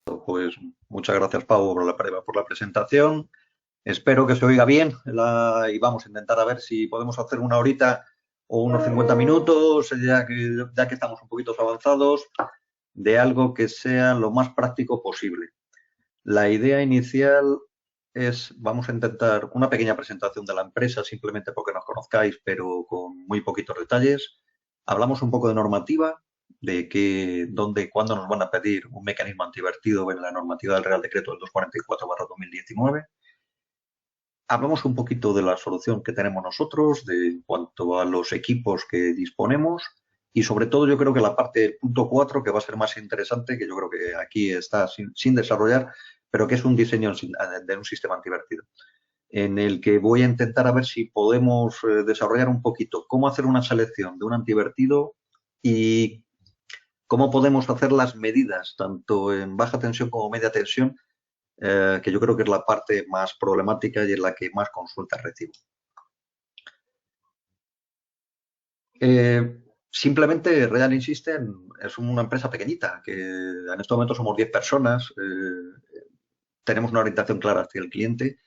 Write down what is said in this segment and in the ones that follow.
Pues muchas gracias, Pau, por la presentación. Espero que se oiga bien y vamos a intentar a ver si podemos hacer una horita o unos 50 minutos, ya que estamos un poquito avanzados, de algo que sea lo más práctico posible. La idea inicial es, vamos a intentar una pequeña presentación de la empresa, simplemente porque nos conozcáis, pero con muy poquitos detalles. Hablamos un poco de normativa, de qué, dónde, cuándo nos van a pedir un mecanismo antivertido en la normativa del Real Decreto del 244/2019. Hablamos un poquito de la solución que tenemos nosotros, en cuanto a los equipos que disponemos y sobre todo yo creo que la parte del punto 4 que va a ser más interesante, que yo creo que aquí está sin desarrollar, pero que es un diseño de un sistema antivertido, en el que voy a intentar a ver si podemos desarrollar un poquito cómo hacer una selección de un antivertido y cómo podemos hacer las medidas, tanto en baja tensión como media tensión, que yo creo que es la parte más problemática y es la que más consultas recibo. Simplemente Real Insisten es una empresa pequeñita, que en este momento somos 10 personas, tenemos una orientación clara hacia el cliente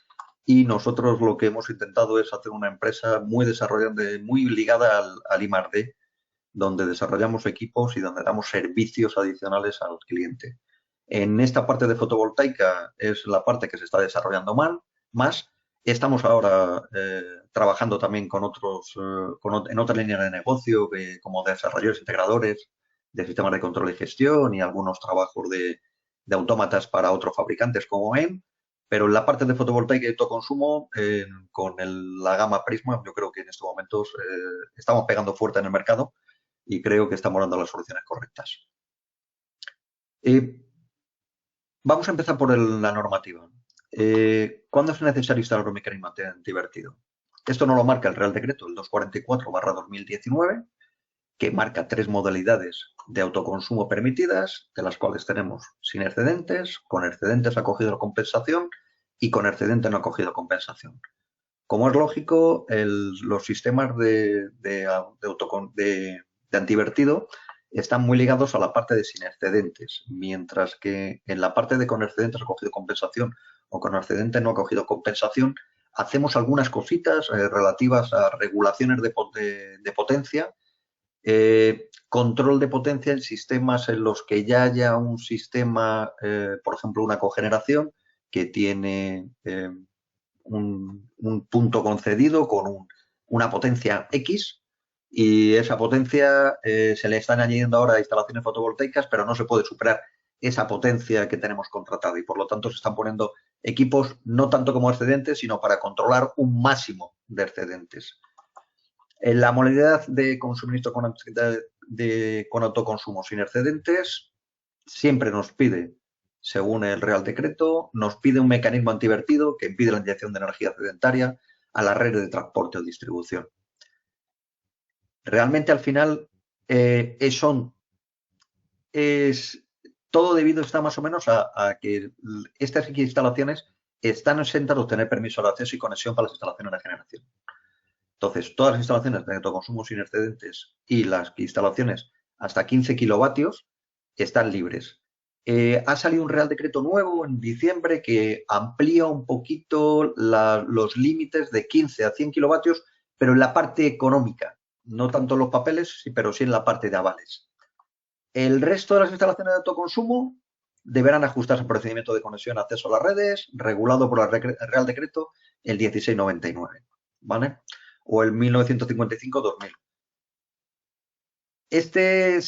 y nosotros lo que hemos intentado es hacer una empresa muy desarrollada, muy ligada al I+D, donde desarrollamos equipos y donde damos servicios adicionales al cliente. En esta parte de fotovoltaica es la parte que se está desarrollando más. Estamos ahora trabajando también con en otra línea de negocio, como desarrolladores integradores de sistemas de control y gestión y algunos trabajos de autómatas para otros fabricantes como EN. Pero en la parte de fotovoltaica y autoconsumo, con la gama Prisma, yo creo que en estos momentos estamos pegando fuerte en el mercado y creo que estamos dando las soluciones correctas. Vamos a empezar por la normativa. ¿Cuándo es necesario instalar un mecanismo antivertido? Esto no lo marca el Real Decreto, el 244/2019, que marca 3 modalidades de autoconsumo permitidas, de las cuales tenemos sin excedentes, con excedentes acogido a compensación y con excedente no acogido a compensación. Como es lógico, los sistemas de antivertido están muy ligados a la parte de sin excedentes, mientras que en la parte de con excedentes acogido compensación o con excedente no acogido compensación, hacemos algunas cositas relativas a regulaciones de potencia, control de potencia en sistemas en los que ya haya un sistema, por ejemplo, una cogeneración que tiene un punto concedido con una potencia X y esa potencia se le están añadiendo ahora a instalaciones fotovoltaicas, pero no se puede superar esa potencia que tenemos contratada y por lo tanto se están poniendo equipos no tanto como excedentes, sino para controlar un máximo de excedentes. En la modalidad de suministro con autoconsumo sin excedentes, siempre nos pide, según el Real Decreto, nos pide un mecanismo antivertido que impide la inyección de energía excedentaria a la red de transporte o distribución. Realmente, al final, todo debido está más o menos a que estas instalaciones están exentas de obtener permiso de acceso y conexión para las instalaciones de generación. Entonces, todas las instalaciones de autoconsumo sin excedentes y las instalaciones hasta 15 kilovatios están libres. Ha salido un Real Decreto nuevo en diciembre que amplía un poquito los límites de 15 a 100 kilovatios, pero en la parte económica, no tanto en los papeles, pero sí en la parte de avales. El resto de las instalaciones de autoconsumo deberán ajustarse al procedimiento de conexión y acceso a las redes, regulado por el Real Decreto el 1699, ¿vale? O el 1955-2000. Este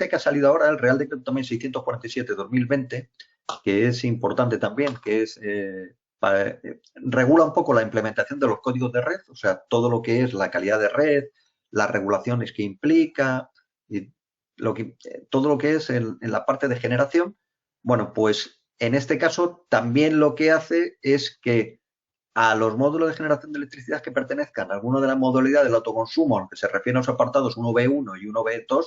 que ha salido ahora, el Real Decreto también 647-2020, que es importante también, que es regula un poco la implementación de los códigos de red, o sea, todo lo que es la calidad de red, las regulaciones que implica, y todo lo que es en la parte de generación. Bueno, pues en este caso también lo que hace es que a los módulos de generación de electricidad que pertenezcan a alguna de las modalidades del autoconsumo, a lo que se refieren a los apartados 1B1 y 1B2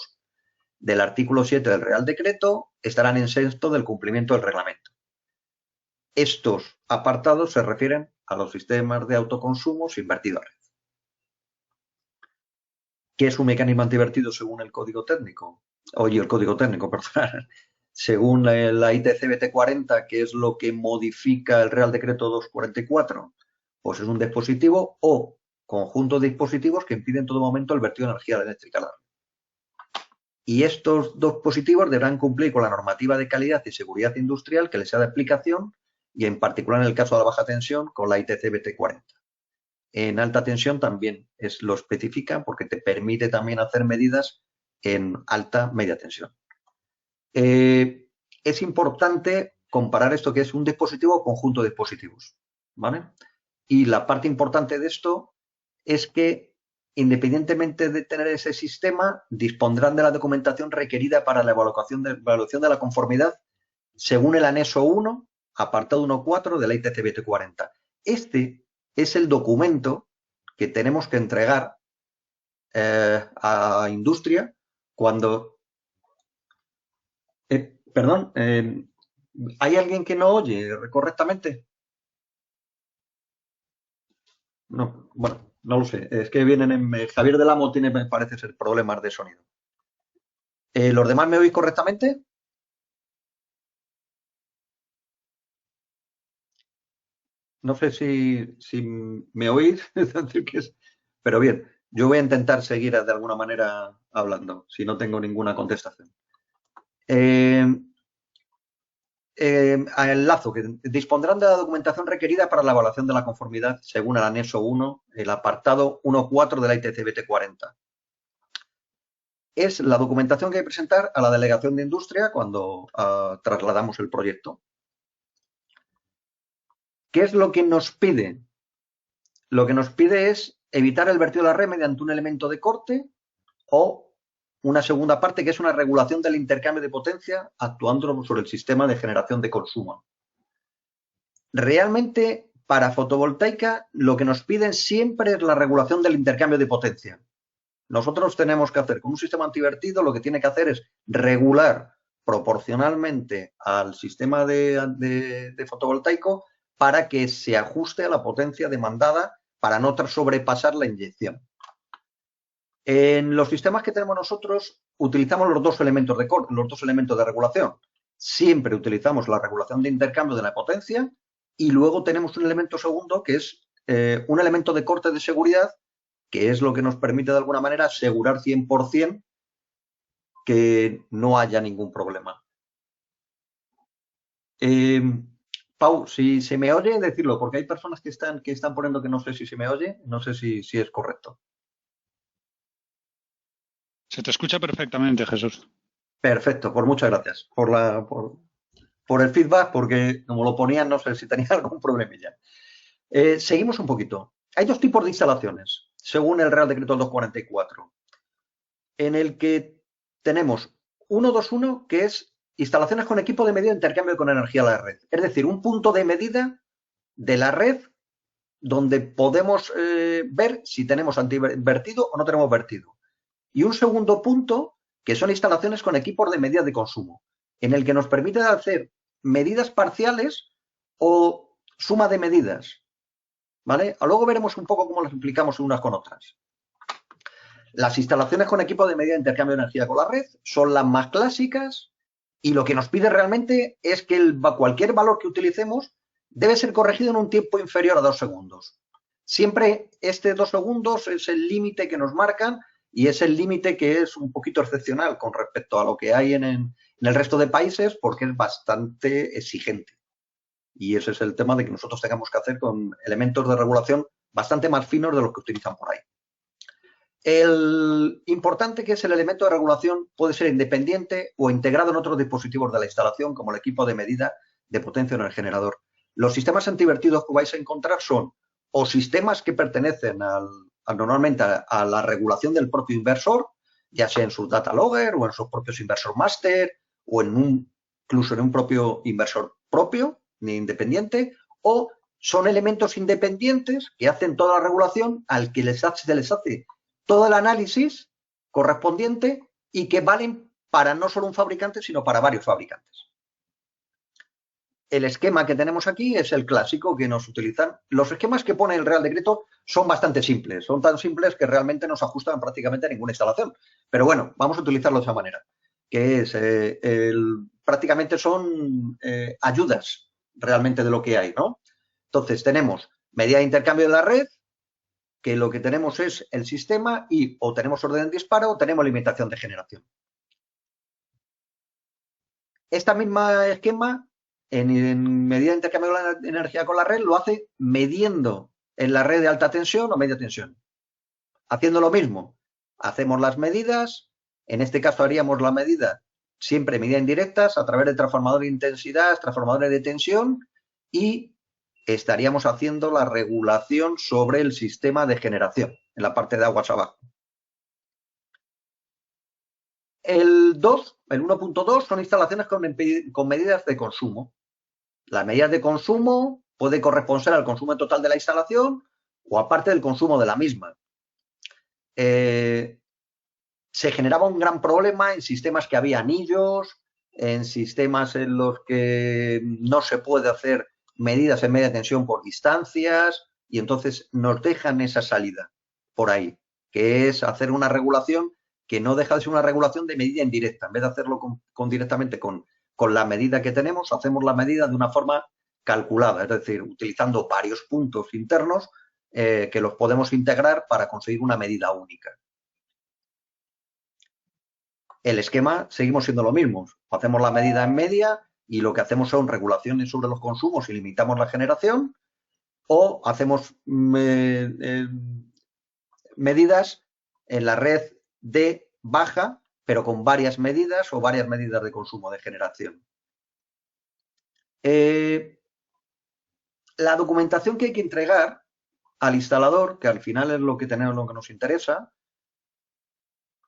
del artículo 7 del Real Decreto, estarán exentos del cumplimiento del reglamento. Estos apartados se refieren a los sistemas de autoconsumo invertido a red. ¿Qué es un mecanismo antivertido según el código técnico? Oye, el código técnico, perdón. según la ITC BT40, que es lo que modifica el Real Decreto 244, pues es un dispositivo o conjunto de dispositivos que impiden en todo momento el vertido de energía eléctrica a la red. Y estos dos dispositivos deberán cumplir con la normativa de calidad y seguridad industrial que les sea de aplicación y en particular en el caso de la baja tensión con la ITC BT40. En alta tensión también lo especifica porque te permite también hacer medidas en alta media tensión. Es importante comparar esto que es un dispositivo o conjunto de dispositivos, ¿vale? Y la parte importante de esto es que, independientemente de tener ese sistema, dispondrán de la documentación requerida para la evaluación de la conformidad según el anexo 1, apartado 1.4 de la ITC BT40. Este es el documento que tenemos que entregar a industria cuando... Perdón, ¿hay alguien que no oye correctamente? No, bueno, no lo sé. Es que vienen en... Javier del Amo tiene, me parece ser, problemas de sonido. ¿Los demás me oís correctamente? No sé si me oís, pero bien, yo voy a intentar seguir de alguna manera hablando, si no tengo ninguna contestación. Enlazo, que dispondrán de la documentación requerida para la evaluación de la conformidad según el anexo 1, el apartado 1.4 de la ITC BT40. Es la documentación que hay que presentar a la delegación de industria cuando trasladamos el proyecto. ¿Qué es lo que nos pide? Lo que nos pide es evitar el vertido de la red mediante un elemento de corte o una segunda parte que es una regulación del intercambio de potencia actuando sobre el sistema de generación de consumo. Realmente, para fotovoltaica, lo que nos piden siempre es la regulación del intercambio de potencia. Nosotros tenemos que hacer con un sistema antivertido, lo que tiene que hacer es regular proporcionalmente al sistema de fotovoltaico para que se ajuste a la potencia demandada para no sobrepasar la inyección. En los sistemas que tenemos nosotros utilizamos los dos elementos de regulación. Siempre utilizamos la regulación de intercambio de la potencia y luego tenemos un elemento segundo que es un elemento de corte de seguridad, que es lo que nos permite de alguna manera asegurar 100% que no haya ningún problema. Pau, si se me oye, decirlo, porque hay personas que están poniendo que no sé si se me oye, no sé si es correcto. Se te escucha perfectamente, Jesús. Perfecto, pues muchas gracias por el feedback, porque como lo ponían, no sé si tenía algún problemilla. Seguimos un poquito. Hay dos tipos de instalaciones, según el Real Decreto 244, en el que tenemos 121, que es instalaciones con equipo de medida de intercambio con energía a la red. Es decir, un punto de medida de la red donde podemos ver si tenemos antivertido o no tenemos vertido. Y un segundo punto, que son instalaciones con equipos de medida de consumo, en el que nos permite hacer medidas parciales o suma de medidas. ¿Vale? Luego veremos un poco cómo las implicamos unas con otras. Las instalaciones con equipo de medida de intercambio de energía con la red son las más clásicas y lo que nos pide realmente es que cualquier valor que utilicemos debe ser corregido en un tiempo inferior a 2 segundos. Siempre 2 segundos es el límite que nos marcan y es el límite que es un poquito excepcional con respecto a lo que hay en el resto de países porque es bastante exigente. Y ese es el tema de que nosotros tengamos que hacer con elementos de regulación bastante más finos de los que utilizan por ahí. El importante que es el elemento de regulación puede ser independiente o integrado en otros dispositivos de la instalación, como el equipo de medida de potencia en el generador. Los sistemas antivertidos que vais a encontrar son o sistemas que pertenecen normalmente a la regulación del propio inversor, ya sea en sus data logger o en sus propios inversor master o incluso en un propio inversor propio, ni independiente, o son elementos independientes que hacen toda la regulación al que se les hace todo el análisis correspondiente y que valen para no solo un fabricante, sino para varios fabricantes. El esquema que tenemos aquí es el clásico que nos utilizan. Los esquemas que pone el Real Decreto son bastante simples, son tan simples que realmente no se ajustan prácticamente a ninguna instalación. Pero bueno, vamos a utilizarlo de esa manera. que es prácticamente son ayudas realmente de lo que hay, ¿no? Entonces tenemos medida de intercambio de la red, que lo que tenemos es el sistema y o tenemos orden de disparo o tenemos limitación de generación. Esta misma esquema, en medida de intercambio de la energía con la red, lo hace midiendo en la red de alta tensión o media tensión. Haciendo lo mismo, hacemos las medidas, en este caso haríamos la medida siempre medidas indirectas a través de transformadores de intensidad, transformadores de tensión y estaríamos haciendo la regulación sobre el sistema de generación en la parte de aguas abajo. El 1.2 son instalaciones con medidas de consumo. Las medidas de consumo puede corresponder al consumo total de la instalación o aparte del consumo de la misma. Se generaba un gran problema en sistemas que había anillos, en sistemas en los que no se puede hacer medidas en media tensión por distancias y entonces nos dejan esa salida por ahí, que es hacer una regulación que no deja de ser una regulación de medida indirecta. En vez de hacerlo directamente con la medida que tenemos, hacemos la medida de una forma calculada, es decir, utilizando varios puntos internos que los podemos integrar para conseguir una medida única. El esquema seguimos siendo lo mismo. Hacemos la medida en media y lo que hacemos son regulaciones sobre los consumos y limitamos la generación o hacemos medidas en la red de baja, pero con varias medidas o varias medidas de consumo de generación. La documentación que hay que entregar al instalador, que al final es lo que tenemos, lo que nos interesa,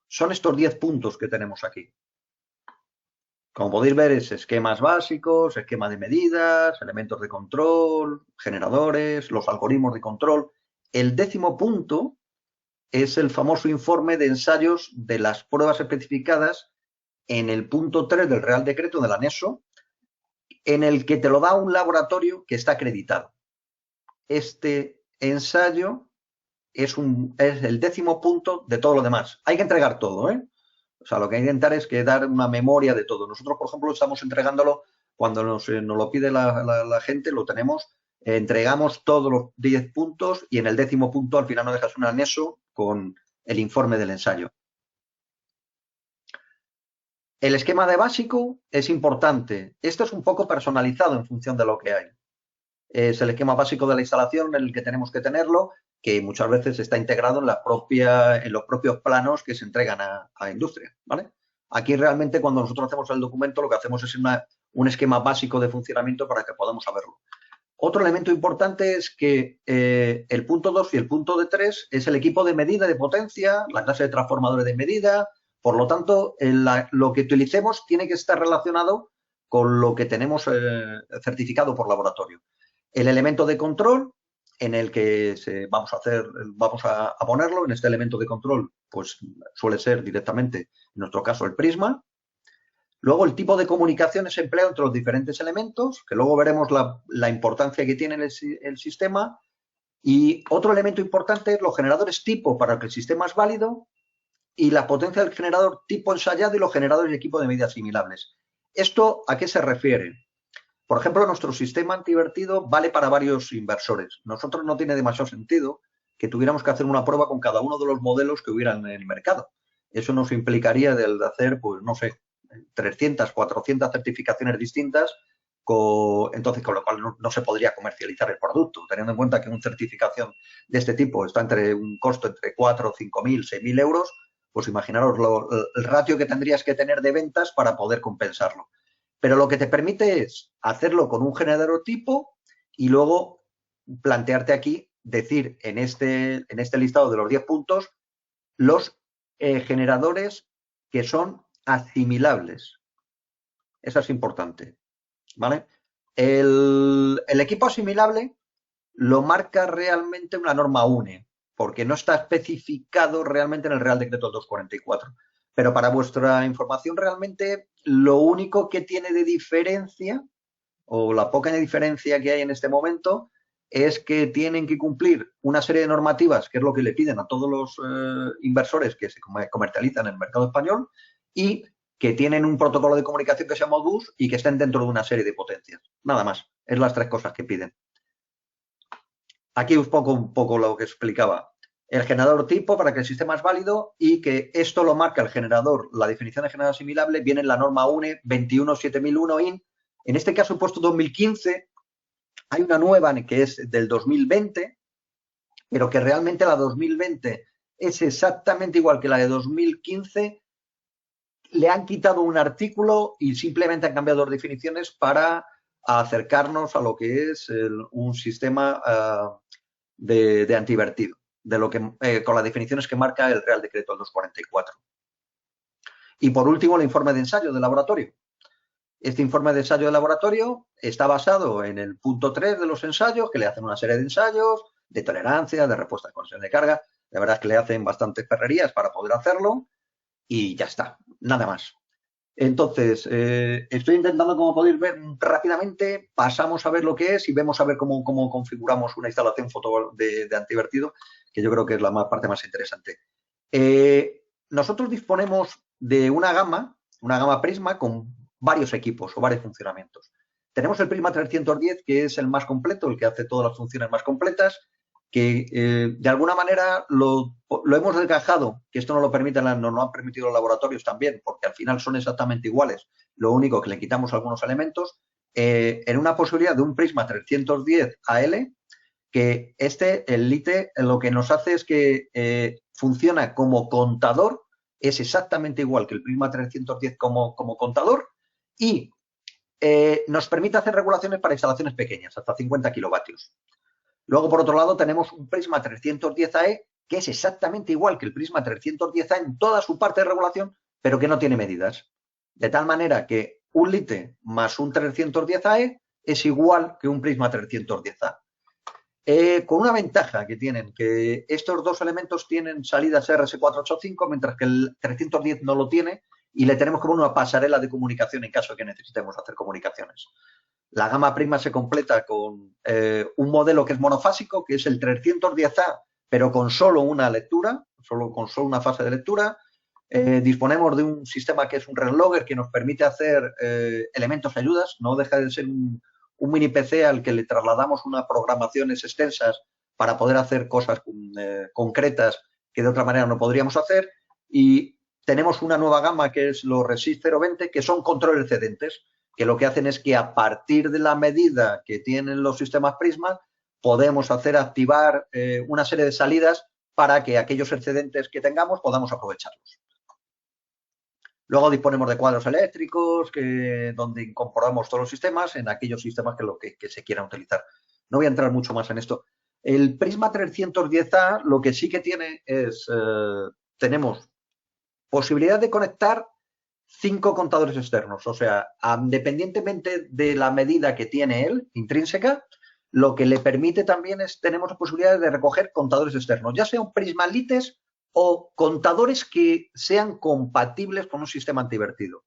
son estos 10 puntos que tenemos aquí. Como podéis ver, es esquemas básicos, esquema de medidas, elementos de control, generadores, los algoritmos de control. El 10º punto es el famoso informe de ensayos de las pruebas especificadas en el punto 3 del Real Decreto del anexo, en el que te lo da un laboratorio que está acreditado. Este ensayo es el 10º punto de todo lo demás. Hay que entregar todo, ¿eh? O sea, lo que hay que intentar es que dar una memoria de todo. Nosotros, por ejemplo, estamos entregándolo cuando nos lo pide la gente, lo tenemos, entregamos todos los 10 puntos y en el 10º punto al final nos dejas un anexo con el informe del ensayo. El esquema de básico es importante. Esto es un poco personalizado en función de lo que hay. Es el esquema básico de la instalación en el que tenemos que tenerlo, que muchas veces está integrado en los propios planos que se entregan a industria, ¿vale? Aquí realmente cuando nosotros hacemos el documento lo que hacemos es un esquema básico de funcionamiento para que podamos saberlo. Otro elemento importante es que el punto 2 y el punto 3 es el equipo de medida de potencia, la clase de transformadores de medida. Por lo tanto, lo que utilicemos tiene que estar relacionado con lo que tenemos certificado por laboratorio. El elemento de control en el que vamos a ponerlo, en este elemento de control, pues suele ser directamente, en nuestro caso, el prisma. Luego, el tipo de comunicaciones empleado entre los diferentes elementos, que luego veremos la importancia que tiene el sistema. Y otro elemento importante es los generadores tipo para que el sistema es válido y la potencia del generador tipo ensayado y los generadores de equipo de medida asimilables. ¿Esto a qué se refiere? Por ejemplo, nuestro sistema antivertido vale para varios inversores. Nosotros no tiene demasiado sentido que tuviéramos que hacer una prueba con cada uno de los modelos que hubieran en el mercado. Eso nos implicaría de hacer, pues no sé, 300, 400 certificaciones distintas, entonces con lo cual no se podría comercializar el producto, teniendo en cuenta que una certificación de este tipo está entre un costo entre 4, 5.000, 6.000 euros, pues imaginaros el ratio que tendrías que tener de ventas para poder compensarlo. Pero lo que te permite es hacerlo con un generador tipo y luego plantearte aquí, decir en este listado de los 10 puntos, los generadores que son asimilables. Eso es importante, ¿vale? El equipo asimilable lo marca realmente una norma UNE, porque no está especificado realmente en el Real Decreto 244. Pero para vuestra información, realmente lo único que tiene de diferencia, o la poca diferencia que hay en este momento, es que tienen que cumplir una serie de normativas, que es lo que le piden a todos los inversores que se comercializan en el mercado español, y que tienen un protocolo de comunicación que se llama Modbus y que estén dentro de una serie de potencias. Nada más. Es las 3 cosas que piden. Aquí un poco lo que explicaba. El generador tipo para que el sistema es válido y que esto lo marca el generador, la definición de generador asimilable viene en la norma UNE 217.001 IN. En este caso he puesto 2015, hay una nueva que es del 2020, pero que realmente la 2020 es exactamente igual que la de 2015. Le han quitado un artículo y simplemente han cambiado las definiciones para acercarnos a lo que es un sistema de antivertido, de lo que, con las definiciones que marca el Real Decreto 244. Y por último, el informe de ensayo de laboratorio. Este informe de ensayo de laboratorio está basado en el punto 3 de los ensayos, que le hacen una serie de ensayos de tolerancia, de respuesta de conexión de carga. La verdad es que le hacen bastantes perrerías para poder hacerlo y ya está, nada más. Entonces, estoy intentando, como podéis ver, rápidamente pasamos a ver lo que es y vemos a ver cómo configuramos una instalación de antivertido, que yo creo que es la parte más interesante. Nosotros disponemos de una gama Prisma con varios equipos o varios funcionamientos. Tenemos el Prisma 310, que es el más completo, el que hace todas las funciones más completas, que de alguna manera lo hemos desgajado, que esto no lo permite, nos lo han permitido los laboratorios también, porque al final son exactamente iguales, lo único que le quitamos algunos elementos, en una posibilidad de un Prisma 310 AL, que el LITE lo que nos hace es que funciona como contador, es exactamente igual que el Prisma 310 como contador y nos permite hacer regulaciones para instalaciones pequeñas, hasta 50 kilovatios. Luego, por otro lado, tenemos un Prisma 310AE que es exactamente igual que el Prisma 310A en toda su parte de regulación, pero que no tiene medidas. De tal manera que un LITE más un 310AE es igual que un Prisma 310A. Con una ventaja que tienen, que estos dos elementos tienen salidas RS485, mientras que el 310 no lo tiene, y le tenemos como una pasarela de comunicación en caso de que necesitemos hacer comunicaciones. La gama Prisma se completa con un modelo que es monofásico, que es el 310A, pero con solo una lectura, con solo una fase de lectura. Disponemos de un sistema que es un relogger que nos permite hacer elementos y ayudas, no deja de ser un mini PC al que le trasladamos unas programaciones extensas para poder hacer cosas concretas que de otra manera no podríamos hacer. Y tenemos una nueva gama que es los Resist 020, que son controles excedentes, que lo que hacen es que a partir de la medida que tienen los sistemas Prisma podemos hacer activar una serie de salidas para que aquellos excedentes que tengamos podamos aprovecharlos. Luego disponemos de cuadros eléctricos donde incorporamos todos los sistemas en aquellos sistemas que se quieran utilizar. No voy a entrar mucho más en esto. El Prisma 310A lo que sí que tiene es, tenemos posibilidad de conectar 5 contadores externos. O sea, independientemente de la medida que tiene él, intrínseca, lo que le permite también es, tenemos la posibilidad de recoger contadores externos, ya sea un Prisma LITES o contadores que sean compatibles con un sistema antivertido.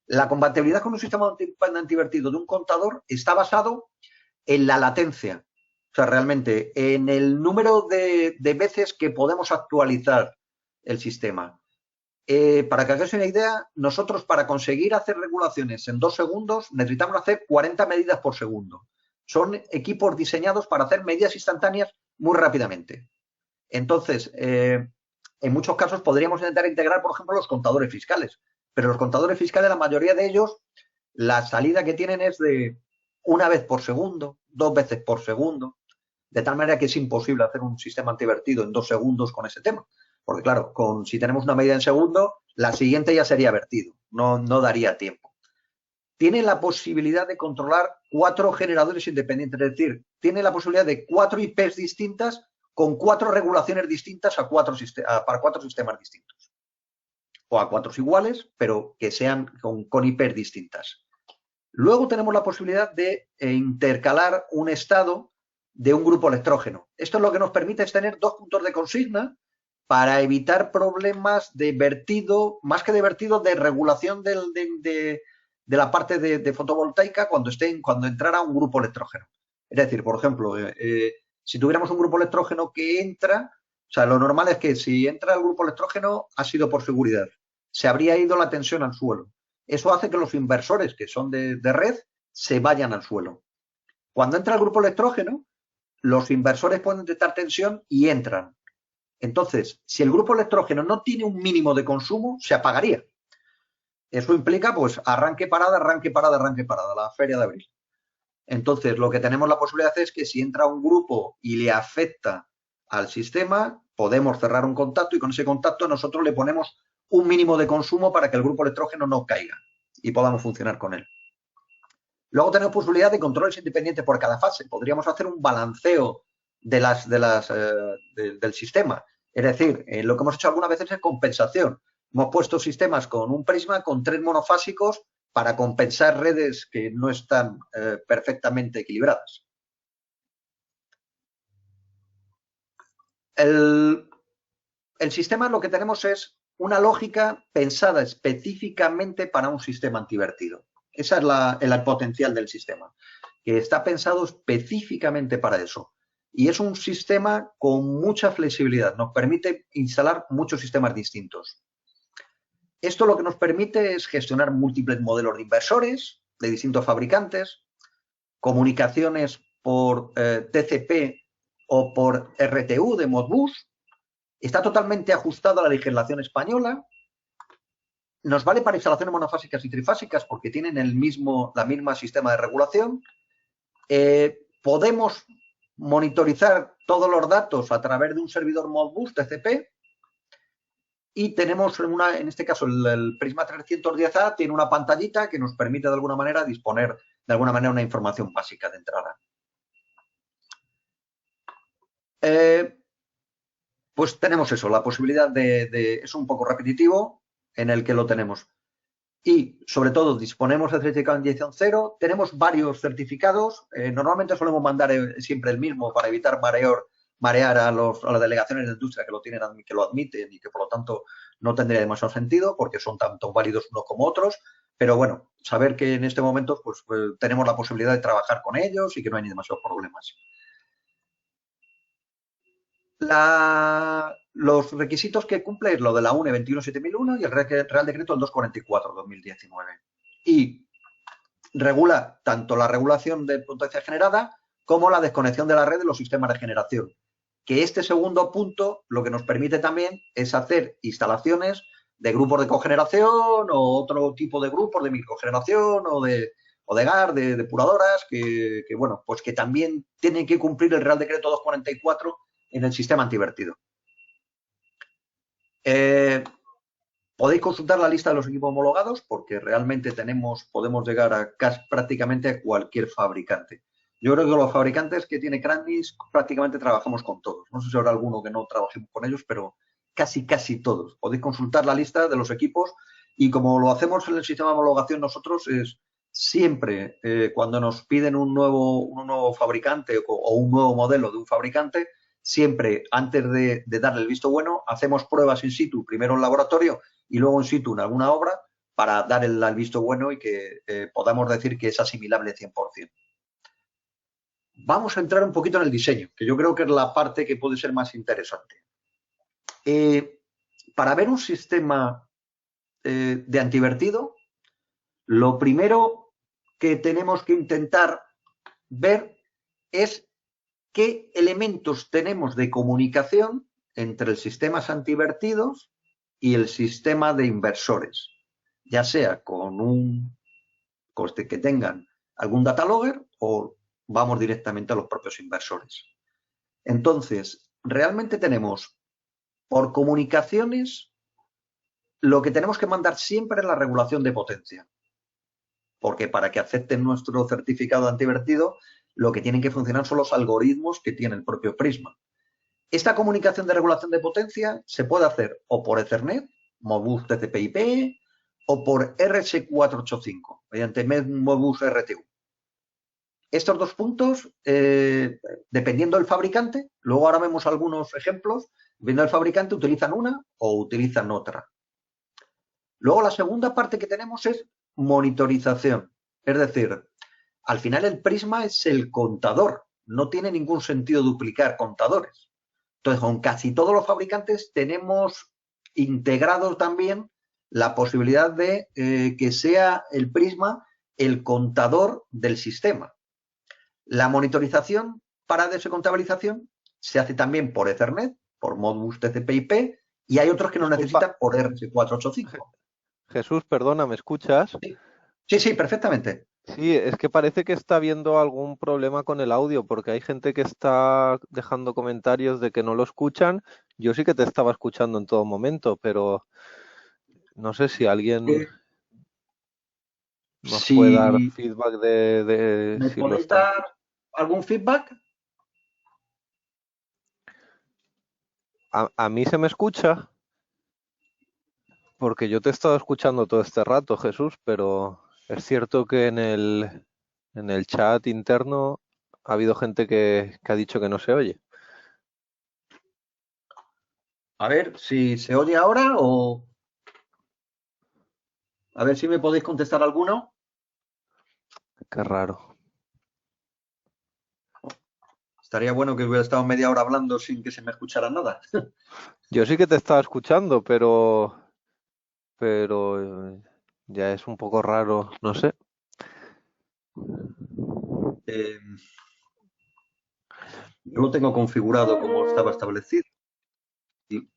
La compatibilidad con un sistema antivertido de un contador está basado en la latencia, o sea, realmente en el número de veces que podemos actualizar el sistema. Para que hagáis una idea, nosotros para conseguir hacer regulaciones en 2 segundos necesitamos hacer 40 medidas por segundo. Son equipos diseñados para hacer medidas instantáneas muy rápidamente. Entonces, en muchos casos podríamos intentar integrar, por ejemplo, los contadores fiscales. Pero los contadores fiscales, la mayoría de ellos, la salida que tienen es de 1 vez por segundo, 2 veces por segundo, de tal manera que es imposible hacer un sistema antivertido en 2 segundos con ese tema. Porque claro, si tenemos una medida en segundo, la siguiente ya sería vertido, no daría tiempo. Tiene la posibilidad de controlar 4 generadores independientes, es decir, tiene la posibilidad de 4 IPs distintas con 4 regulaciones distintas para 4 sistemas distintos. O a 4 iguales, pero que sean con IPs distintas. Luego tenemos la posibilidad de intercalar un estado de un grupo electrógeno. Esto lo que nos permite es tener 2 puntos de consigna para evitar problemas de vertido, más que de vertido, de regulación de la parte de fotovoltaica cuando entrara un grupo electrógeno. Es decir, por ejemplo, si tuviéramos un grupo electrógeno que entra, o sea, lo normal es que si entra el grupo electrógeno ha sido por seguridad. Se habría ido la tensión al suelo. Eso hace que los inversores que son de red se vayan al suelo. Cuando entra el grupo electrógeno, los inversores pueden detectar tensión y entran. Entonces, si el grupo electrógeno no tiene un mínimo de consumo, se apagaría. Eso implica, pues, arranque, parada, la feria de abril. Entonces, lo que tenemos la posibilidad es que si entra un grupo y le afecta al sistema, podemos cerrar un contacto y con ese contacto nosotros le ponemos un mínimo de consumo para que el grupo electrógeno no caiga y podamos funcionar con él. Luego tenemos posibilidad de controles independientes por cada fase. Podríamos hacer un balanceo del sistema. Es decir, lo que hemos hecho algunas veces es compensación. Hemos puesto sistemas con un prisma con 3 monofásicos para compensar redes que no están perfectamente equilibradas. El sistema lo que tenemos es una lógica pensada específicamente para un sistema antivertido. Esa es el potencial del sistema, que está pensado específicamente para eso. Y es un sistema con mucha flexibilidad, nos permite instalar muchos sistemas distintos. Esto lo que nos permite es gestionar múltiples modelos de inversores de distintos fabricantes, comunicaciones por TCP o por RTU de Modbus. Está totalmente ajustado a la legislación española. Nos vale para instalaciones monofásicas y trifásicas porque tienen la misma sistema de regulación. Podemos monitorizar todos los datos a través de un servidor Modbus TCP y tenemos en este caso el Prisma 310A tiene una pantallita que nos permite de alguna manera disponer de alguna manera una información básica de entrada. Pues tenemos eso, la posibilidad es un poco repetitivo en el que lo tenemos. Y, sobre todo, disponemos de certificado de inyección cero. Tenemos varios certificados. Normalmente solemos mandar siempre el mismo para evitar marear a las delegaciones de industria que lo admiten y que, por lo tanto, no tendría demasiado sentido porque son tanto válidos unos como otros. Pero, bueno, saber que en este momento pues tenemos la posibilidad de trabajar con ellos y que no hay ni demasiados problemas. Los requisitos que cumple es lo de la UNE 21701 y el Real Decreto el 244/2019. Y regula tanto la regulación de potencia generada como la desconexión de la red de los sistemas de generación. Que este segundo punto lo que nos permite también es hacer instalaciones de grupos de cogeneración o otro tipo de grupos de microgeneración o de GAR, de depuradoras, que bueno, pues que también tienen que cumplir el Real Decreto 244 en el sistema antivertido. Podéis consultar la lista de los equipos homologados porque realmente podemos llegar a prácticamente a cualquier fabricante. Yo creo que los fabricantes que tiene Cranis prácticamente trabajamos con todos. No sé si habrá alguno que no trabajemos con ellos, pero casi todos. Podéis consultar la lista de los equipos y como lo hacemos en el sistema de homologación nosotros es siempre cuando nos piden un nuevo fabricante o un nuevo modelo de un fabricante, siempre antes de darle el visto bueno, hacemos pruebas in situ, primero en laboratorio y luego in situ en alguna obra para dar el visto bueno y que podamos decir que es asimilable 100%. Vamos a entrar un poquito en el diseño, que yo creo que es la parte que puede ser más interesante. Para ver un sistema de antivertido, lo primero que tenemos que intentar ver es qué elementos tenemos de comunicación entre el sistema antivertidos y el sistema de inversores, ya sea con un coste que tengan algún data logger o vamos directamente a los propios inversores. Entonces, realmente tenemos por comunicaciones lo que tenemos que mandar siempre es la regulación de potencia, porque para que acepten nuestro certificado antivertido lo que tienen que funcionar son los algoritmos que tiene el propio Prisma. Esta comunicación de regulación de potencia se puede hacer o por Ethernet, Modbus TCP/IP, o por RS485, mediante Modbus RTU. Estos dos puntos, dependiendo del fabricante, luego ahora vemos algunos ejemplos, dependiendo del fabricante utilizan una o utilizan otra. Luego la segunda parte que tenemos es monitorización, es decir, al final el Prisma es el contador, no tiene ningún sentido duplicar contadores. Entonces, con casi todos los fabricantes tenemos integrado también la posibilidad de que sea el Prisma el contador del sistema. La monitorización para descontabilización se hace también por Ethernet, por Modbus TCP/IP, y hay otros que nos Disculpa, necesitan por RS485. Jesús, perdona, ¿me escuchas? Sí, sí, perfectamente. Sí, es que parece que está habiendo algún problema con el audio, porque hay gente que está dejando comentarios de que no lo escuchan. Yo sí que te estaba escuchando en todo momento, pero no sé si alguien nos puede dar Si feedback de me si lo podéis están. dar algún feedback. A mí se me escucha, porque yo te he estado escuchando todo este rato, Jesús, pero es cierto que en el chat interno ha habido gente que ha dicho que no se oye. A ver si se oye ahora o a ver si me podéis contestar alguno. Qué raro. Estaría bueno que hubiera estado media hora hablando sin que se me escuchara nada. Yo sí que te estaba escuchando, pero ya es un poco raro, no sé. Eh, yo lo tengo configurado como estaba establecido. Y,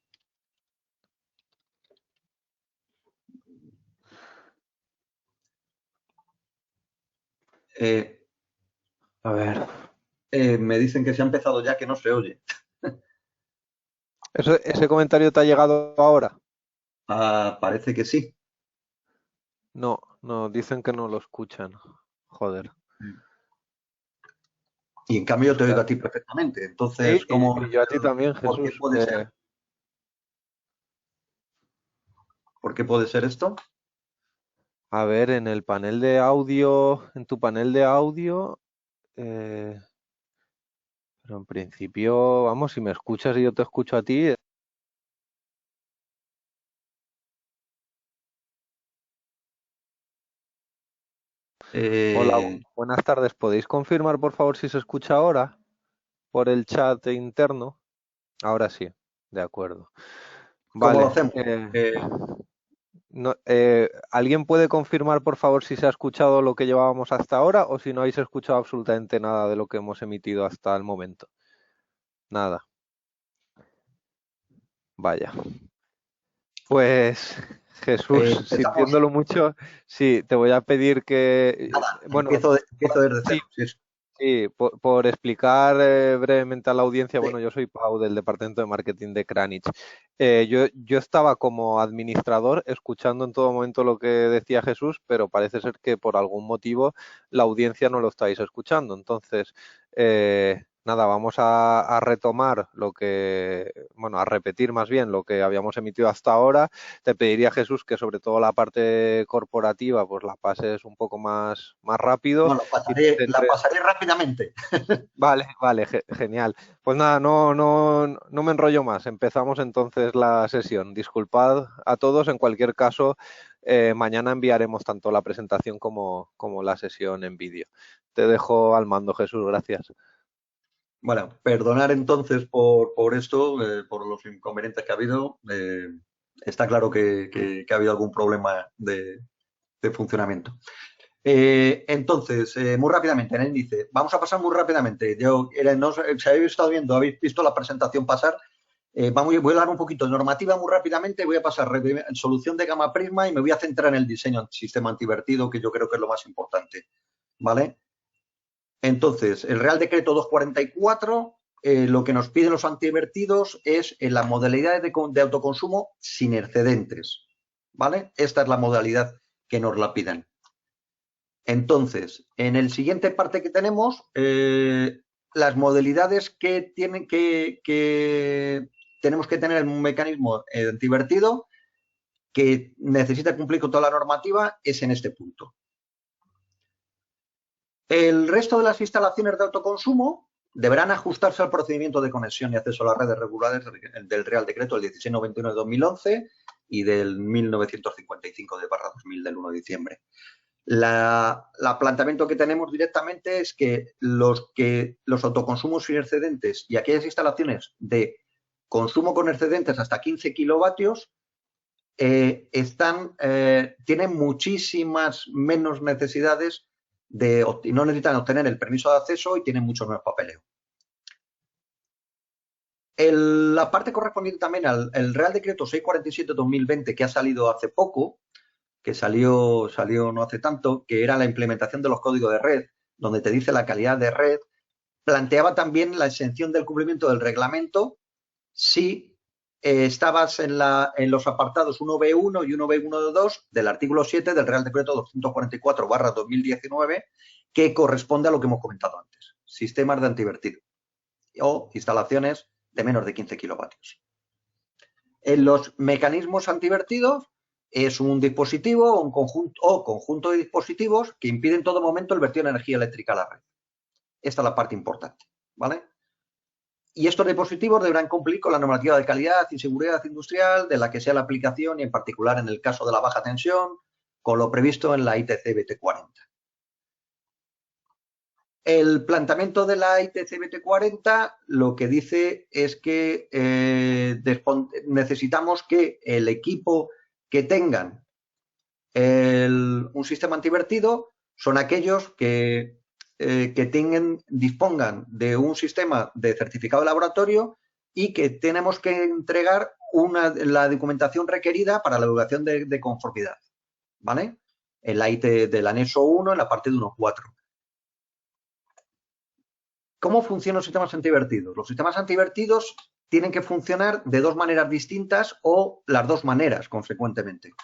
eh, A ver, me dicen que se ha empezado ya, que no se oye. ¿ese comentario te ha llegado ahora? Ah, parece que sí. No, no, dicen que no lo escuchan. Joder. Y en cambio yo te oigo a Claro. ti perfectamente. Sí, Entonces, y yo a ti también, ¿por qué Jesús. puede ser? ¿Por qué puede ser esto? A ver, en el panel de audio, en tu panel de audio, eh, pero en principio, vamos, si me escuchas y yo te escucho a ti. Hola, Eh, buenas tardes. ¿Podéis confirmar, por favor, si se escucha ahora por el chat interno? Ahora sí, de acuerdo. ¿Cómo lo Vale. hacemos? ¿Alguien puede confirmar, por favor, si se ha escuchado lo que llevábamos hasta ahora o si no habéis escuchado absolutamente nada de lo que hemos emitido hasta el momento? Nada. Vaya. Pues Jesús, Empezamos. sintiéndolo mucho, sí, te voy a pedir que, Nada, bueno, empiezo desde sí, cero. Sí, sí. sí, por explicar brevemente a la audiencia, bueno, yo soy Pau del Departamento de Marketing de Kranich. Yo estaba como administrador escuchando en todo momento lo que decía Jesús, pero parece ser que por algún motivo la audiencia no lo estáis escuchando. Entonces, nada, vamos a retomar bueno, a repetir más bien lo que habíamos emitido hasta ahora. Te pediría, Jesús, que sobre todo la parte corporativa, pues la pases un poco más rápido No, y te la centres. pasaré rápidamente. Vale, vale, genial. Pues nada, no me enrollo más. Empezamos entonces la sesión. Disculpad a todos. En cualquier caso, mañana enviaremos tanto la presentación como la sesión en vídeo. Te dejo al mando, Jesús. Gracias. Bueno, perdonar entonces por esto, por los inconvenientes que ha habido. Está claro que ha habido algún problema de funcionamiento. Entonces, muy rápidamente, en el índice, vamos a pasar muy rápidamente. No sé, si habéis estado viendo, habéis visto la presentación pasar. Voy a hablar un poquito de normativa muy rápidamente, voy a pasar en solución de gama prisma y me voy a centrar en el diseño del sistema antivertido, que yo creo que es lo más importante. ¿Vale? Entonces, el Real Decreto 244, lo que nos piden los antivertidos es en las modalidades de autoconsumo sin excedentes. ¿Vale? Esta es la modalidad que nos la piden. Entonces, en el siguiente parte que tenemos, las modalidades que tienen que tenemos que tener un mecanismo antivertido que necesita cumplir con toda la normativa es en este punto. El resto de las instalaciones de autoconsumo deberán ajustarse al procedimiento de conexión y acceso a las redes regulares del Real Decreto del 1691 de 2011 y del 1955 de /2000 del 1 de diciembre. La planteamiento que tenemos directamente es que los autoconsumos sin excedentes y aquellas instalaciones de consumo con excedentes hasta 15 kilovatios tienen muchísimas menos necesidades no necesitan obtener el permiso de acceso y tienen mucho menos papeleo. La parte correspondiente también al Real Decreto 647/2020, que ha salido hace poco, que salió no hace tanto, que era la implementación de los códigos de red, donde te dice la calidad de red, planteaba también la exención del cumplimiento del reglamento si estabas en los apartados 1B1 y 1B1.2 del artículo 7 del Real Decreto 244/2019, que corresponde a lo que hemos comentado antes, sistemas de antivertido o instalaciones de menos de 15 kilovatios. En los mecanismos antivertidos es un dispositivo o conjunto de dispositivos que impiden en todo momento el vertido de energía eléctrica a la red. Esta es la parte importante, ¿vale? Y estos dispositivos deberán cumplir con la normativa de calidad y seguridad industrial de la que sea la aplicación y en particular en el caso de la baja tensión, con lo previsto en la ITC BT40. El planteamiento de la ITC BT40 lo que dice es que necesitamos que el equipo que tengan un sistema antivertido son aquellos que dispongan de un sistema de certificado de laboratorio y que tenemos que entregar la documentación requerida para la evaluación de conformidad, ¿vale? En la IT del anexo 1, en la parte de 1.4. ¿Cómo funcionan los sistemas antivertidos? Los sistemas antivertidos tienen que funcionar de dos maneras distintas o las dos maneras, consecuentemente.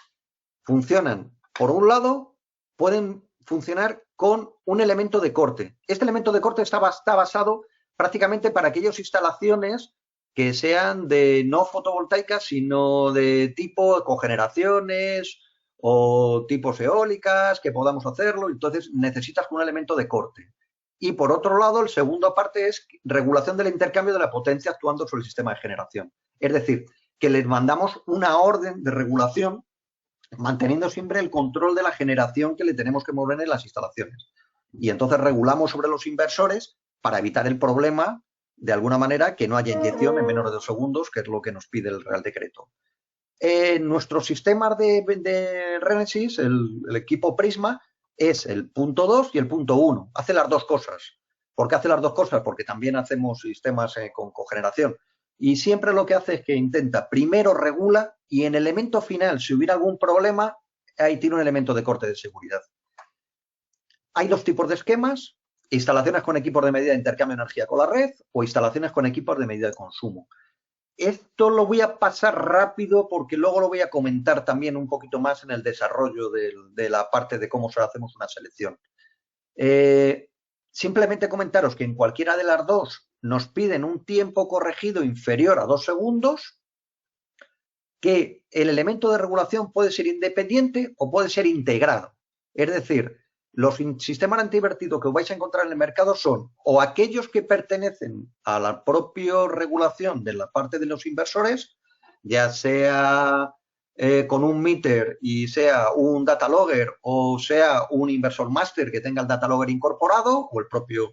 Funcionan, por un lado, pueden funcionar con un elemento de corte. Este elemento de corte está basado prácticamente para aquellas instalaciones que sean de no fotovoltaicas, sino de tipo cogeneraciones o tipos eólicas, que podamos hacerlo. Entonces, necesitas un elemento de corte. Y por otro lado, el segundo parte es regulación del intercambio de la potencia actuando sobre el sistema de generación. Es decir, que les mandamos una orden de regulación manteniendo siempre el control de la generación que le tenemos que mover en las instalaciones. Y entonces regulamos sobre los inversores para evitar el problema, de alguna manera, que no haya inyección en menos de 2 segundos, que es lo que nos pide el Real Decreto. Nuestro sistema de Renesys, el equipo Prisma, es el punto 2 y el punto 1. Hace las dos cosas. ¿Por qué hace las dos cosas? Porque también hacemos sistemas con cogeneración. Y siempre lo que hace es que intenta, primero regula y en el elemento final, si hubiera algún problema, ahí tiene un elemento de corte de seguridad. Hay dos tipos de esquemas: instalaciones con equipos de medida de intercambio de energía con la red o instalaciones con equipos de medida de consumo. Esto lo voy a pasar rápido porque luego lo voy a comentar también un poquito más en el desarrollo de la parte de cómo hacemos una selección. Simplemente comentaros que en cualquiera de las dos nos piden un tiempo corregido inferior a 2 segundos, que el elemento de regulación puede ser independiente o puede ser integrado. Es decir, los sistemas antivertidos que os vais a encontrar en el mercado son o aquellos que pertenecen a la propia regulación de la parte de los inversores, ya sea con un meter y sea un data logger o sea un inversor master que tenga el data logger incorporado o el propio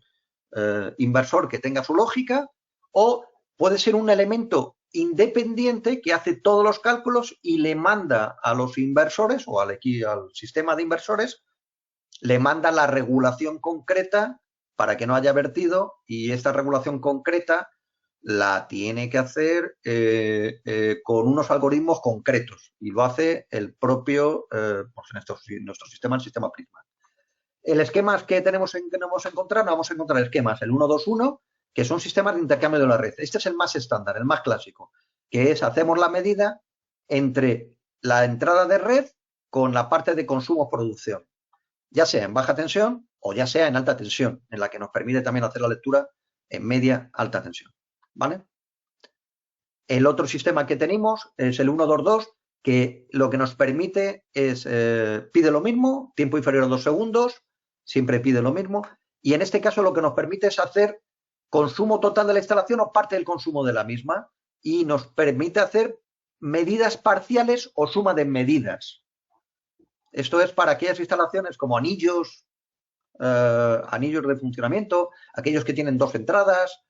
inversor que tenga su lógica, o puede ser un elemento independiente que hace todos los cálculos y le manda a los inversores o al sistema de inversores, le manda la regulación concreta para que no haya vertido, y esta regulación concreta la tiene que hacer con unos algoritmos concretos y lo hace el propio, pues en nuestro sistema, el sistema Prisma. El esquema que tenemos que vamos a encontrar esquemas, el 1-2-1, que son sistemas de intercambio de la red. Este es el más estándar, el más clásico, que es hacemos la medida entre la entrada de red con la parte de consumo-producción, ya sea en baja tensión o ya sea en alta tensión, en la que nos permite también hacer la lectura en media-alta tensión, ¿vale? El otro sistema que tenemos es el 1-2-2, que lo que nos permite es, pide lo mismo, tiempo inferior a 2 segundos, siempre pide lo mismo, y en este caso lo que nos permite es hacer consumo total de la instalación o parte del consumo de la misma, y nos permite hacer medidas parciales o suma de medidas. Esto es para aquellas instalaciones como anillos de funcionamiento, aquellos que tienen 2 entradas,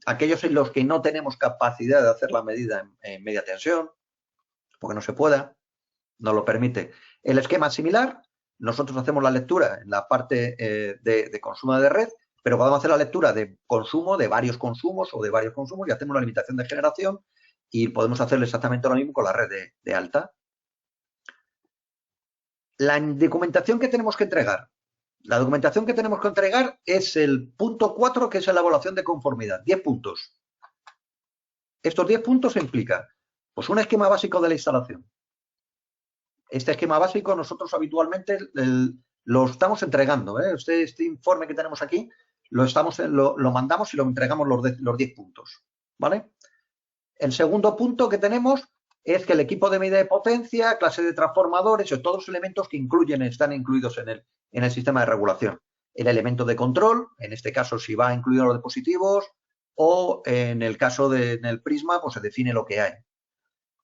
aquellos en los que no tenemos capacidad de hacer la medida en media tensión. porque no se pueda, no lo permite. El esquema es similar, nosotros hacemos la lectura en la parte de consumo de red, pero podemos hacer la lectura de consumo, de varios consumos o de varios consumos y hacemos la limitación de generación y podemos hacer exactamente lo mismo con la red de alta. La documentación que tenemos que entregar. La documentación que tenemos que entregar es el punto 4, que es la evaluación de conformidad. 10 puntos. Estos 10 puntos implican pues, un esquema básico de la instalación. Este esquema básico nosotros habitualmente lo estamos entregando. Este informe que tenemos aquí lo mandamos y lo entregamos los 10 puntos. ¿Vale? El segundo punto que tenemos es que el equipo de medida de potencia, clase de transformadores o todos los elementos que están incluidos en el sistema de regulación. El elemento de control, en este caso si va incluido los dispositivos, o en el caso del prisma, pues se define lo que hay.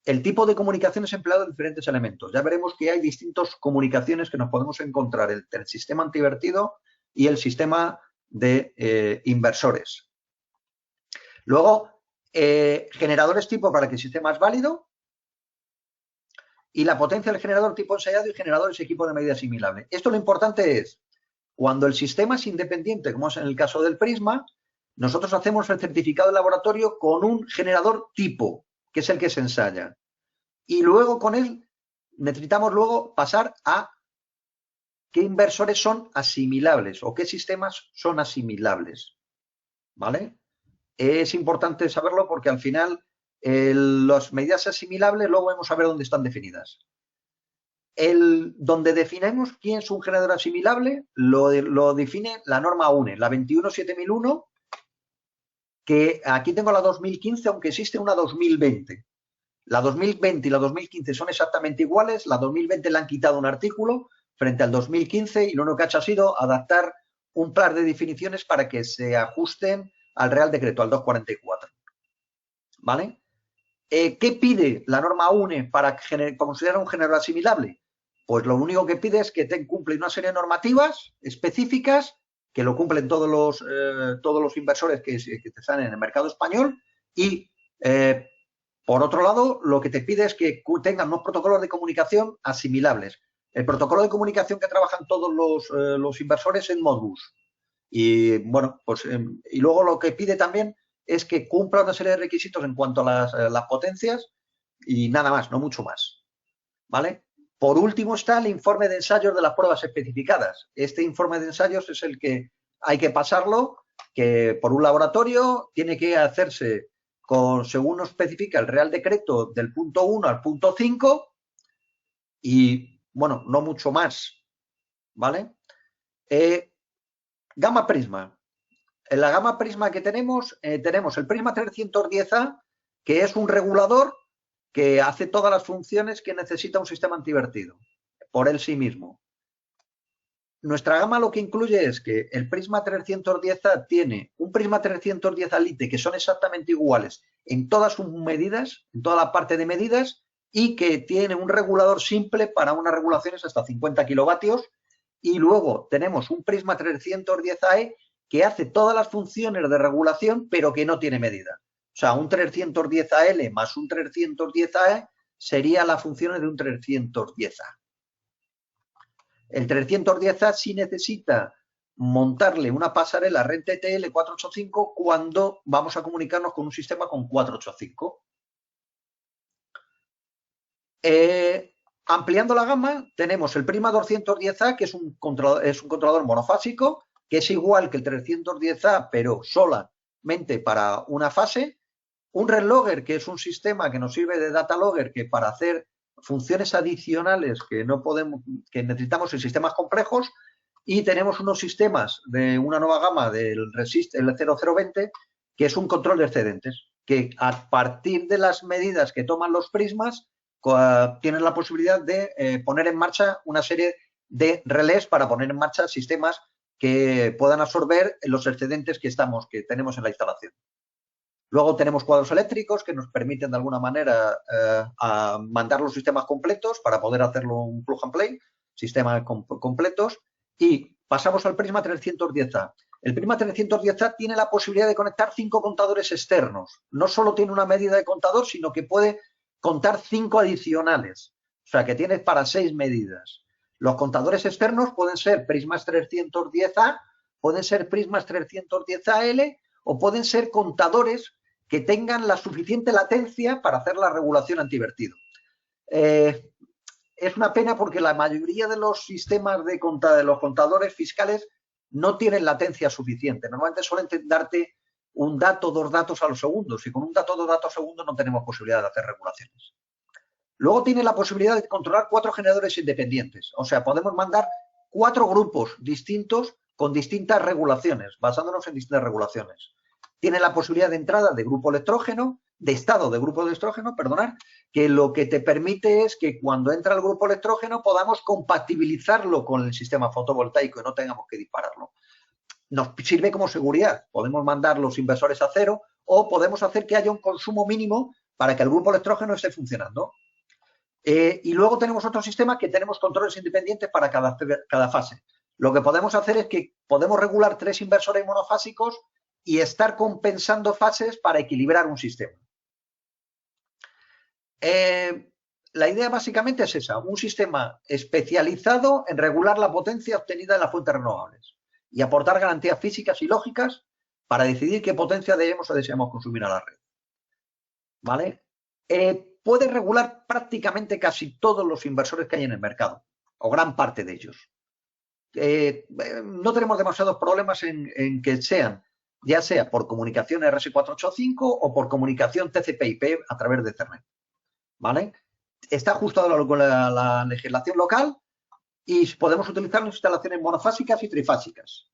El tipo de comunicaciones empleado en diferentes elementos. Ya veremos que hay distintas comunicaciones que nos podemos encontrar entre el sistema antivertido y el sistema de inversores. Luego, generadores tipo para que el sistema es válido y la potencia del generador tipo ensayado y generadores equipo de medida asimilable. Esto lo importante es, cuando el sistema es independiente, como es en el caso del prisma, nosotros hacemos el certificado de laboratorio con un generador tipo, que es el que se ensaya. Y luego con él necesitamos luego pasar a qué inversores son asimilables o qué sistemas son asimilables. ¿Vale? Es importante saberlo porque al final las medidas asimilables luego vamos a ver dónde están definidas. Donde definimos quién es un generador asimilable lo define la norma UNE, la 217.001, que aquí tengo la 2015, aunque existe una 2020. La 2020 y la 2015 son exactamente iguales, la 2020 le han quitado un artículo frente al 2015 y lo único que ha hecho ha sido adaptar un par de definiciones para que se ajusten al Real Decreto, al 244. ¿Vale? ¿Qué pide la norma UNE para considerar un generador asimilable? Pues lo único que pide es que cumple una serie de normativas específicas, que lo cumplen todos los inversores que están en el mercado español y, por otro lado, lo que te pide es que tengan unos protocolos de comunicación asimilables. El protocolo de comunicación que trabajan todos los inversores es Modbus. Y bueno, pues y luego lo que pide también es que cumpla una serie de requisitos en cuanto a las potencias y nada más, no mucho más. ¿Vale? Por último está el informe de ensayos de las pruebas especificadas. Este informe de ensayos es el que hay que pasarlo, que por un laboratorio tiene que hacerse según nos especifica el Real Decreto del punto 1 al punto 5 y, bueno, no mucho más. ¿Vale? Gama Prisma. En la gama Prisma que tenemos el Prisma 310A, que es un regulador que hace todas las funciones que necesita un sistema antivertido por él sí mismo. Nuestra gama lo que incluye es que el Prisma 310A tiene un Prisma 310A Lite que son exactamente iguales en todas sus medidas, en toda la parte de medidas, y que tiene un regulador simple para unas regulaciones hasta 50 kilovatios. Y luego tenemos un Prisma 310AE que hace todas las funciones de regulación, pero que no tiene medida. O sea, un 310AL más un 310AE sería las funciones de un 310A. El 310A sí necesita montarle una pasarela red TTL 485 cuando vamos a comunicarnos con un sistema con 485. Ampliando la gama, tenemos el Prisma 210A, que es un controlador monofásico, que es igual que el 310A, pero solamente para una fase. Un Red Logger, que es un sistema que nos sirve de data logger, que para hacer funciones adicionales que necesitamos en sistemas complejos. Y tenemos unos sistemas de una nueva gama del Resist, el 0020, que es un control de excedentes, que a partir de las medidas que toman los prismas, tienen la posibilidad de poner en marcha una serie de relés para poner en marcha sistemas que puedan absorber los excedentes que tenemos en la instalación. Luego tenemos cuadros eléctricos que nos permiten de alguna manera mandar los sistemas completos para poder hacerlo un plug and play, sistemas completos. Y pasamos al Prisma 310A. El Prisma 310A tiene la posibilidad de conectar 5 contadores externos. No solo tiene una medida de contador, sino que puede contar 5 adicionales. O sea, que tienes para 6 medidas. Los contadores externos pueden ser Prismas 310A, pueden ser Prismas 310AL o pueden ser contadores que tengan la suficiente latencia para hacer la regulación antivertido. Es una pena porque la mayoría de los sistemas de los contadores fiscales no tienen latencia suficiente. Normalmente suelen darte un dato, 2 datos a los segundos, y con un dato, 2 datos a segundos no tenemos posibilidad de hacer regulaciones. Luego tiene la posibilidad de controlar 4 generadores independientes. O sea, podemos mandar 4 grupos distintos con distintas regulaciones, basándonos en distintas regulaciones. Tiene la posibilidad de entrada de grupo electrógeno, de estado de grupo de estrógeno, perdonad, que lo que te permite es que cuando entra el grupo electrógeno podamos compatibilizarlo con el sistema fotovoltaico y no tengamos que dispararlo. Nos sirve como seguridad. Podemos mandar los inversores a cero o podemos hacer que haya un consumo mínimo para que el grupo electrógeno esté funcionando. Y luego tenemos otro sistema que tenemos controles independientes para cada fase. Lo que podemos hacer es que podemos regular 3 inversores monofásicos y estar compensando fases para equilibrar un sistema. La idea básicamente es esa, un sistema especializado en regular la potencia obtenida de las fuentes renovables y aportar garantías físicas y lógicas para decidir qué potencia debemos o deseamos consumir a la red. ¿Vale? Puede regular prácticamente casi todos los inversores que hay en el mercado, o gran parte de ellos. No tenemos demasiados problemas en que sean, ya sea por comunicación RS485 o por comunicación TCP/IP a través de Ethernet. ¿Vale? Está ajustado con la legislación local y podemos utilizar las instalaciones monofásicas y trifásicas.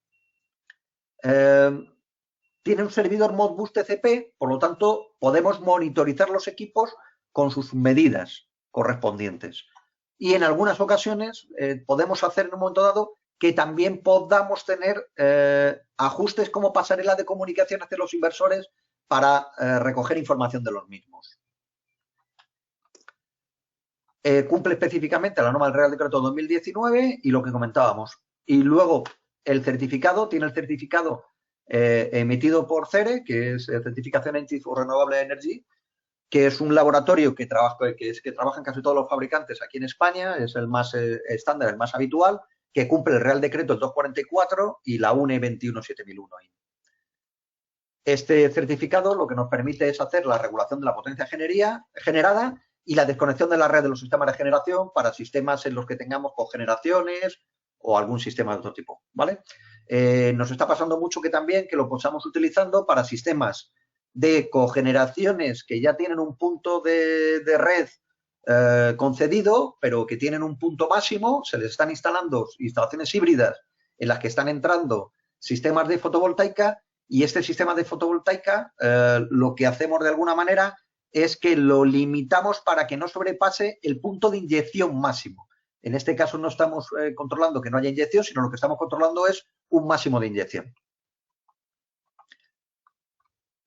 Tiene un servidor Modbus TCP, por lo tanto, podemos monitorizar los equipos con sus medidas correspondientes. Y en algunas ocasiones podemos hacer en un momento dado que también podamos tener ajustes como pasarela de comunicación hacia los inversores para recoger información de los mismos. Cumple específicamente la norma del Real Decreto 2019 y lo que comentábamos. Y luego el certificado, tiene el certificado emitido por CERE, que es Certificación Entity for Renewable Energy, que es un laboratorio que trabajan casi todos los fabricantes aquí en España, es el más estándar, el más habitual, que cumple el Real Decreto 244 y la UNE 21701. Este certificado lo que nos permite es hacer la regulación de la potencia generada y la desconexión de la red de los sistemas de generación para sistemas en los que tengamos cogeneraciones o algún sistema de otro tipo, ¿vale? Nos está pasando mucho que también que lo estamos utilizando para sistemas de cogeneraciones que ya tienen un punto de red concedido, pero que tienen un punto máximo, se les están instalando instalaciones híbridas en las que están entrando sistemas de fotovoltaica y este sistema de fotovoltaica lo que hacemos de alguna manera es que lo limitamos para que no sobrepase el punto de inyección máximo. En este caso no estamos controlando que no haya inyección, sino lo que estamos controlando es un máximo de inyección.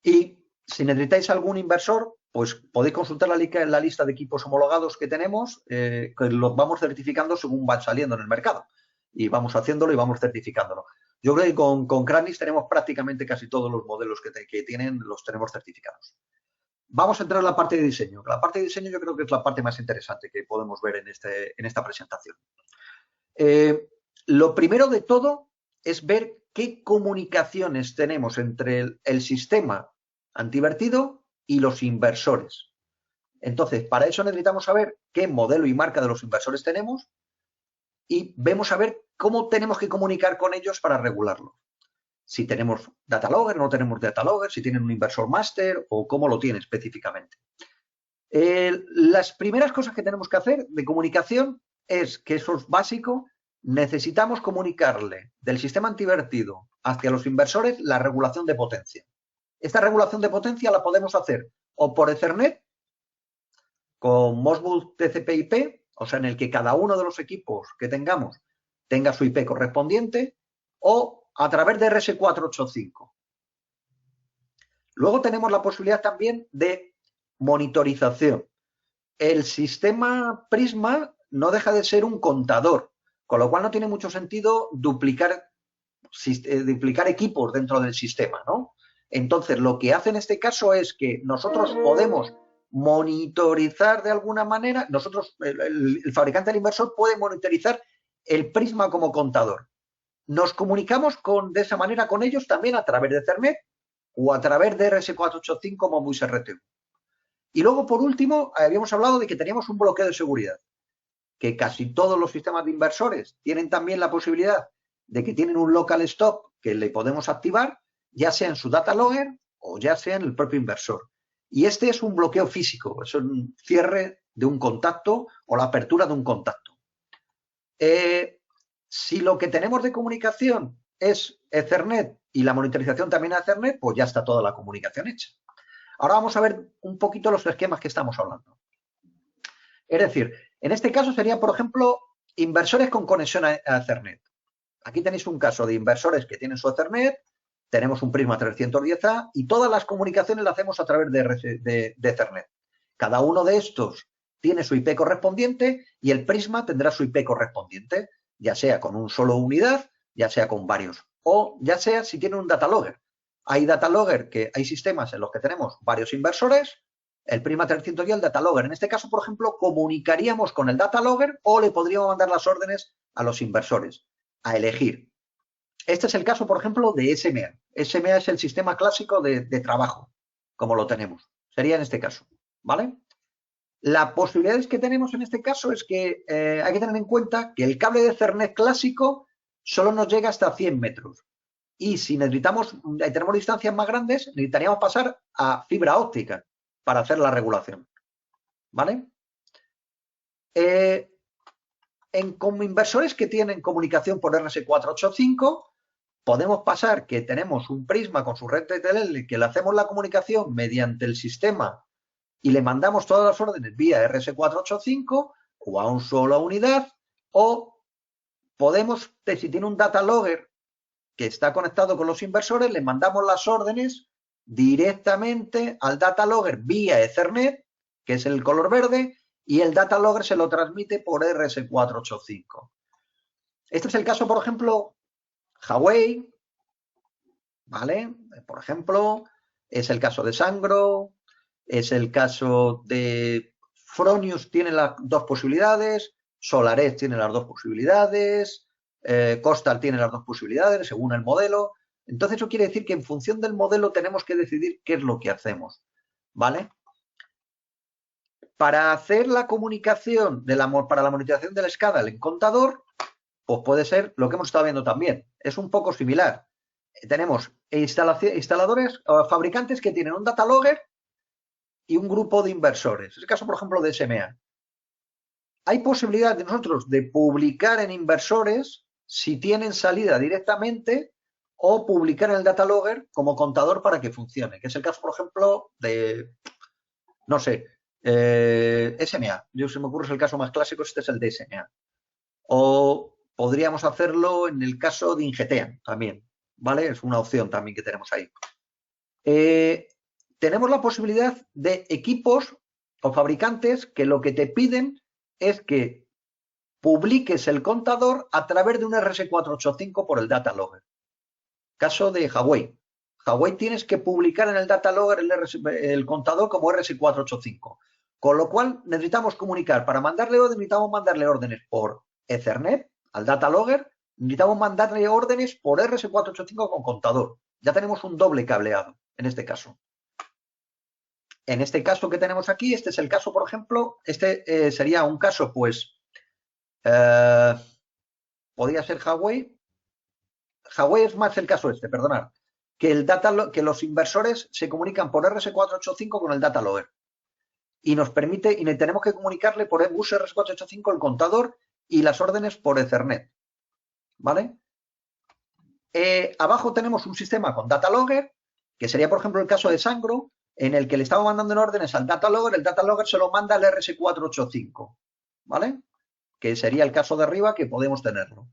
Y si necesitáis algún inversor, pues podéis consultar la lista de equipos homologados que tenemos, que los vamos certificando según van saliendo en el mercado. Y vamos haciéndolo y vamos certificándolo. Yo creo que con Kranich tenemos prácticamente casi todos los modelos que tienen, los tenemos certificados. Vamos a entrar en la parte de diseño. La parte de diseño yo creo que es la parte más interesante que podemos ver en esta presentación. Lo primero de todo es ver qué comunicaciones tenemos entre el sistema antivertido y los inversores. Entonces, para eso necesitamos saber qué modelo y marca de los inversores tenemos y vemos a ver cómo tenemos que comunicar con ellos para regularlo. Si tenemos data logger, no tenemos data logger, si tienen un inversor master o cómo lo tienen específicamente. Las primeras cosas que tenemos que hacer de comunicación es, que eso es básico, necesitamos comunicarle del sistema antivertido hacia los inversores la regulación de potencia. Esta regulación de potencia la podemos hacer o por Ethernet, con Modbus TCP/IP, o sea, en el que cada uno de los equipos que tengamos tenga su IP correspondiente, o a través de RS485. Luego tenemos la posibilidad también de monitorización. El sistema Prisma no deja de ser un contador, con lo cual no tiene mucho sentido duplicar equipos dentro del sistema, ¿no? Entonces, lo que hace en este caso es que nosotros podemos monitorizar de alguna manera, nosotros, el fabricante del inversor puede monitorizar el prisma como contador. Nos comunicamos de esa manera con ellos también a través de Ethernet o a través de RS485 como MUX RTU. Y luego, por último, habíamos hablado de que teníamos un bloqueo de seguridad, que casi todos los sistemas de inversores tienen también la posibilidad de que tienen un local stop que le podemos activar, ya sea en su data logger o ya sea en el propio inversor. Y este es un bloqueo físico, es un cierre de un contacto o la apertura de un contacto. Si lo que tenemos de comunicación es Ethernet y la monitorización también es Ethernet, pues ya está toda la comunicación hecha. Ahora vamos a ver un poquito los esquemas que estamos hablando. Es decir, en este caso sería, por ejemplo, inversores con conexión a Ethernet. Aquí tenéis un caso de inversores que tienen su Ethernet, tenemos un Prisma 310A y todas las comunicaciones las hacemos a través de Ethernet. Cada uno de estos tiene su IP correspondiente y el Prisma tendrá su IP correspondiente, ya sea con un solo unidad, ya sea con varios, o ya sea si tiene un data logger. Hay data logger que hay sistemas en los que tenemos varios inversores, el Prisma 310 y el data logger. En este caso, por ejemplo, comunicaríamos con el data logger o le podríamos mandar las órdenes a los inversores a elegir. Este es el caso, por ejemplo, de SMA. SMA es el sistema clásico de trabajo, como lo tenemos. Sería en este caso, ¿vale? Las posibilidades que tenemos en este caso es que hay que tener en cuenta que el cable de Ethernet clásico solo nos llega hasta 100 metros. Y si tenemos distancias más grandes, necesitaríamos pasar a fibra óptica para hacer la regulación, ¿vale? Como inversores que tienen comunicación por RS485, podemos pasar que tenemos un Prisma con su red TTL que le hacemos la comunicación mediante el sistema y le mandamos todas las órdenes vía RS485 o a una sola unidad, o podemos, si tiene un data logger que está conectado con los inversores, le mandamos las órdenes directamente al data logger vía Ethernet, que es el color verde, y el data logger se lo transmite por RS485. Este es el caso, por ejemplo, Huawei, ¿vale? Por ejemplo, es el caso de Sangro, es el caso de Fronius, tiene las dos posibilidades, SolarEdge tiene las dos posibilidades, Costal tiene las dos posibilidades según el modelo. Entonces eso quiere decir que en función del modelo tenemos que decidir qué es lo que hacemos, ¿vale? Para hacer la comunicación para la monitorización del SCADA en contador, pues puede ser lo que hemos estado viendo también. Es un poco similar. Tenemos instaladores o fabricantes que tienen un data logger y un grupo de inversores. Es el caso, por ejemplo, de SMA. Hay posibilidad de nosotros de publicar en inversores si tienen salida directamente o publicar en el data logger como contador para que funcione, que es el caso, por ejemplo, de, no sé, SMA. Se me ocurre es el caso más clásico, este es el de SMA. O podríamos hacerlo en el caso de Ingeteam también, ¿vale? Es una opción también que tenemos ahí. Tenemos la posibilidad de equipos o fabricantes que lo que te piden es que publiques el contador a través de un RS485 por el data logger. Caso de Huawei. Huawei tienes que publicar en el data logger el contador como RS485. Con lo cual necesitamos comunicar. Para mandarle órdenes necesitamos mandarle órdenes por Ethernet al data logger. Necesitamos mandarle órdenes por RS485 con contador. Ya tenemos un doble cableado en este caso. En este caso que tenemos aquí, este es el caso, por ejemplo, este sería un caso, pues, podría ser Huawei. Huawei es más el caso este, perdonad, que los inversores se comunican por RS485 con el data logger y nos permite, y tenemos que comunicarle por el bus RS485 el contador y las órdenes por Ethernet, ¿vale? Abajo tenemos un sistema con data logger, que sería, por ejemplo, el caso de Sangro, en el que le estamos mandando órdenes al data logger, el data logger se lo manda al RS485, ¿vale? Que sería el caso de arriba, que podemos tenerlo.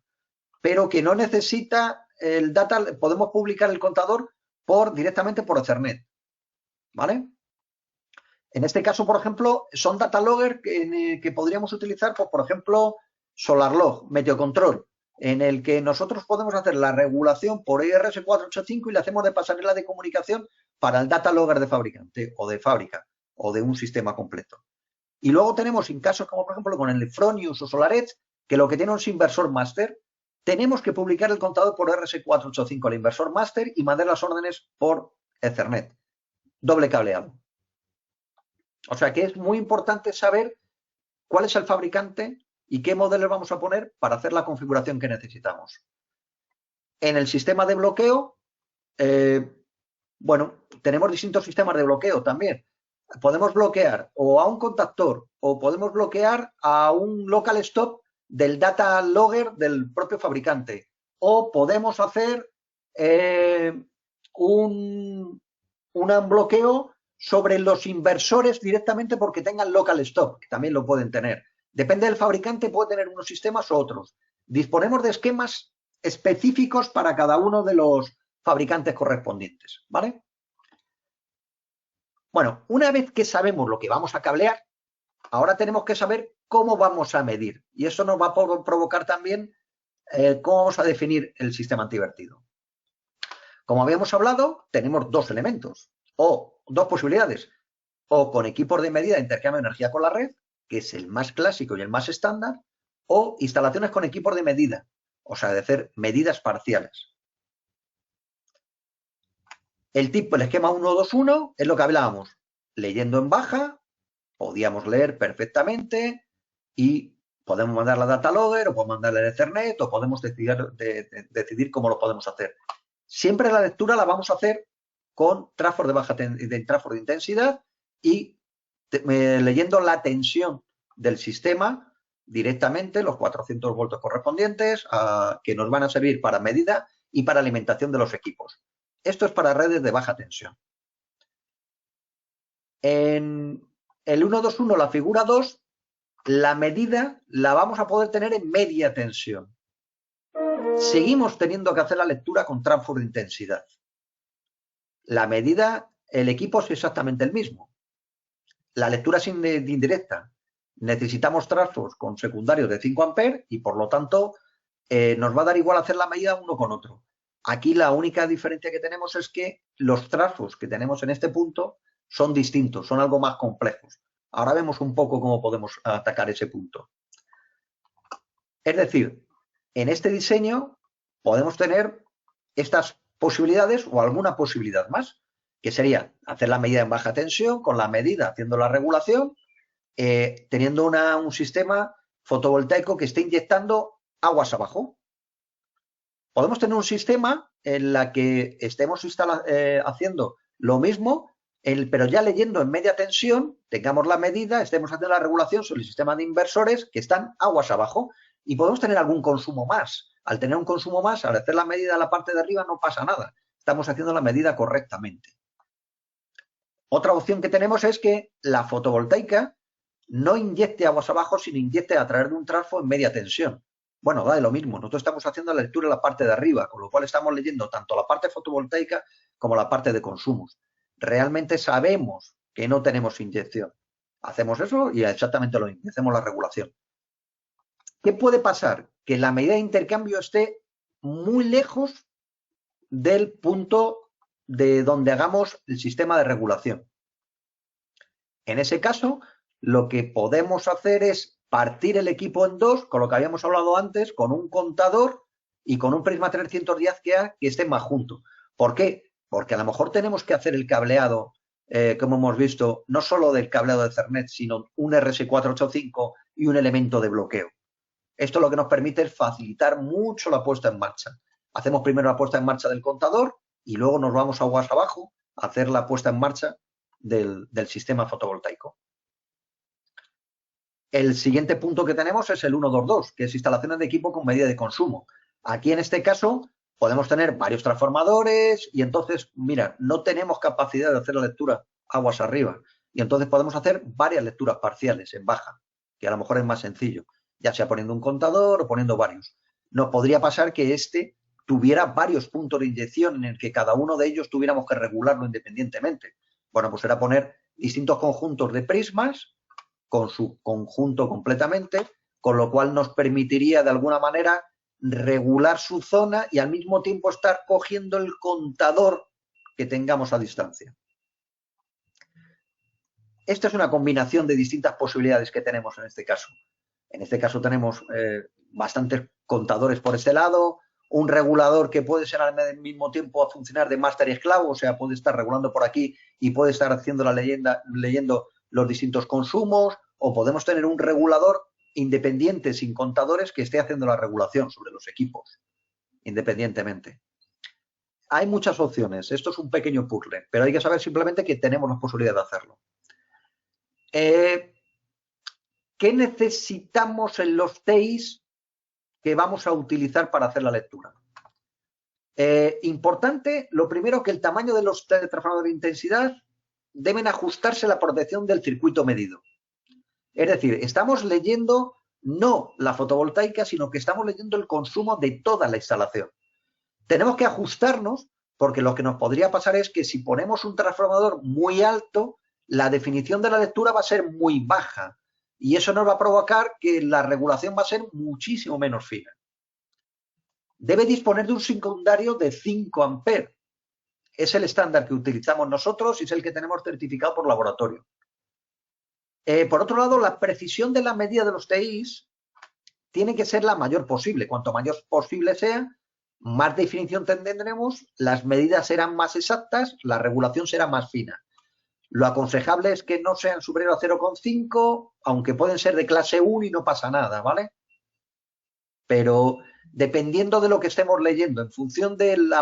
Pero que no necesita el data, podemos publicar el contador directamente por Ethernet, ¿vale? En este caso, por ejemplo, son data logger que podríamos utilizar, pues, por ejemplo, SolarLog, Meteocontrol, en el que nosotros podemos hacer la regulación por RS485 y le hacemos de pasarela de comunicación para el data logger de fabricante o de fábrica. o de un sistema completo. Y luego tenemos en casos como por ejemplo con el Fronius o SolarEdge, que lo que tiene es un inversor master, tenemos que publicar el contador por RS485 al inversor master y mandar las órdenes por Ethernet. Doble cableado. O sea que es muy importante saber cuál es el fabricante y qué modelos vamos a poner para hacer la configuración que necesitamos. En el sistema de bloqueo, bueno, tenemos distintos sistemas de bloqueo también. Podemos bloquear o a un contactor o podemos bloquear a un local stop del data logger del propio fabricante. O podemos hacer un bloqueo sobre los inversores directamente porque tengan local stop, que también lo pueden tener. Depende del fabricante, puede tener unos sistemas u otros. Disponemos de esquemas específicos para cada uno de los fabricantes correspondientes, ¿vale? Bueno, una vez que sabemos lo que vamos a cablear, ahora tenemos que saber cómo vamos a medir. Y eso nos va a provocar también cómo vamos a definir el sistema antivertido. Como habíamos hablado, tenemos dos elementos o dos posibilidades. O con equipos de medida de intercambio de energía con la red, que es el más clásico y el más estándar, o instalaciones con equipos de medida, o sea, de hacer medidas parciales. El esquema 1-2-1 es lo que hablábamos. Leyendo en baja, podíamos leer perfectamente y podemos mandar la data logger o podemos mandar el Ethernet o podemos decidir cómo lo podemos hacer. Siempre la lectura la vamos a hacer con transfer de intensidad y leyendo la tensión del sistema directamente, los 400 voltios correspondientes, que nos van a servir para medida y para alimentación de los equipos. Esto es para redes de baja tensión. En el 1-2-1, la figura 2, la medida la vamos a poder tener en media tensión. Seguimos teniendo que hacer la lectura con transfer de intensidad. La medida, el equipo es exactamente el mismo. La lectura es indirecta. Necesitamos transfers con secundarios de 5 amperes y por lo tanto nos va a dar igual hacer la medida uno con otro. Aquí la única diferencia que tenemos es que los transfers que tenemos en este punto son distintos, son algo más complejos. Ahora vemos un poco cómo podemos atacar ese punto. Es decir, en este diseño podemos tener estas posibilidades o alguna posibilidad más, que sería hacer la medida en baja tensión, con la medida haciendo la regulación, teniendo un sistema fotovoltaico que esté inyectando aguas abajo. Podemos tener un sistema en la que estemos haciendo lo mismo, pero ya leyendo en media tensión, tengamos la medida, estemos haciendo la regulación sobre el sistema de inversores que están aguas abajo y podemos tener algún consumo más. Al tener un consumo más, al hacer la medida en la parte de arriba no pasa nada. Estamos haciendo la medida correctamente. Otra opción que tenemos es que la fotovoltaica no inyecte aguas abajo, sino inyecte a través de un transfo en media tensión. Bueno, da de lo mismo. Nosotros estamos haciendo la lectura en la parte de arriba, con lo cual estamos leyendo tanto la parte fotovoltaica como la parte de consumos. Realmente sabemos que no tenemos inyección. Hacemos eso y exactamente lo mismo, hacemos la regulación. ¿Qué puede pasar? Que la medida de intercambio esté muy lejos del punto de donde hagamos el sistema de regulación. En ese caso, lo que podemos hacer es partir el equipo en dos, con lo que habíamos hablado antes, con un contador y con un prisma 310 que estén más juntos. ¿Por qué? Porque a lo mejor tenemos que hacer el cableado, como hemos visto, no solo del cableado de Ethernet, sino un RS485 y un elemento de bloqueo. Esto lo que nos permite es facilitar mucho la puesta en marcha. Hacemos primero la puesta en marcha del contador y luego nos vamos aguas abajo a hacer la puesta en marcha del sistema fotovoltaico. El siguiente punto que tenemos es el 1-2-2, que es instalaciones de equipo con medida de consumo. Aquí en este caso podemos tener varios transformadores y entonces, mira, no tenemos capacidad de hacer la lectura aguas arriba y entonces podemos hacer varias lecturas parciales en baja, que a lo mejor es más sencillo, ya sea poniendo un contador o poniendo varios. Nos podría pasar que este tuviera varios puntos de inyección en el que cada uno de ellos tuviéramos que regularlo independientemente. Bueno, pues era poner distintos conjuntos de prismas con su conjunto completamente, con lo cual nos permitiría de alguna manera regular su zona y al mismo tiempo estar cogiendo el contador que tengamos a distancia. Esta es una combinación de distintas posibilidades que tenemos en este caso. En este caso tenemos bastantes contadores por este lado, un regulador que puede ser al mismo tiempo a funcionar de máster y esclavo, o sea, puede estar regulando por aquí y puede estar haciendo leyendo los distintos consumos, o podemos tener un regulador independiente sin contadores que esté haciendo la regulación sobre los equipos, independientemente. Hay muchas opciones, esto es un pequeño puzzle, pero hay que saber simplemente que tenemos la posibilidad de hacerlo. ¿Qué necesitamos en los TIs que vamos a utilizar para hacer la lectura? Importante, lo primero, que el tamaño de los transformadores de intensidad deben ajustarse a la protección del circuito medido. Es decir, estamos leyendo no la fotovoltaica, sino que estamos leyendo el consumo de toda la instalación. Tenemos que ajustarnos porque lo que nos podría pasar es que si ponemos un transformador muy alto, la definición de la lectura va a ser muy baja y eso nos va a provocar que la regulación va a ser muchísimo menos fina. Debe disponer de un secundario de 5 amperes. Es el estándar que utilizamos nosotros y es el que tenemos certificado por laboratorio. Por otro lado, la precisión de la medida de los TIs tiene que ser la mayor posible. Cuanto mayor posible sea, más definición tendremos, las medidas serán más exactas, la regulación será más fina. Lo aconsejable es que no sean superior a 0,5, aunque pueden ser de clase 1 y no pasa nada, ¿vale? Pero dependiendo de lo que estemos leyendo, en función del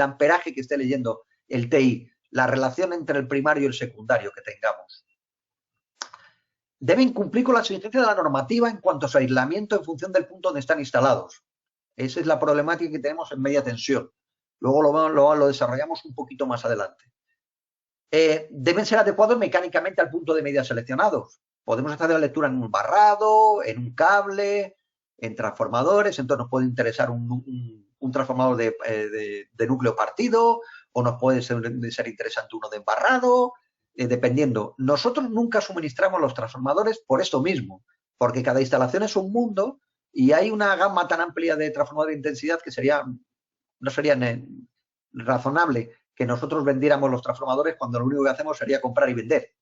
amperaje que esté leyendo el TI, la relación entre el primario y el secundario que tengamos. Deben cumplir con las exigencias de la normativa en cuanto a su aislamiento en función del punto donde están instalados. Esa es la problemática que tenemos en media tensión. Luego lo desarrollamos un poquito más adelante. Deben ser adecuados mecánicamente al punto de medida seleccionados. Podemos hacer la lectura en un barrado, en un cable, en transformadores. Entonces nos puede interesar un transformador de núcleo partido o nos puede ser interesante uno de embarrado, dependiendo. Nosotros nunca suministramos los transformadores por esto mismo, porque cada instalación es un mundo y hay una gama tan amplia de transformadores de intensidad que no sería razonable que nosotros vendiéramos los transformadores cuando lo único que hacemos sería comprar y vender.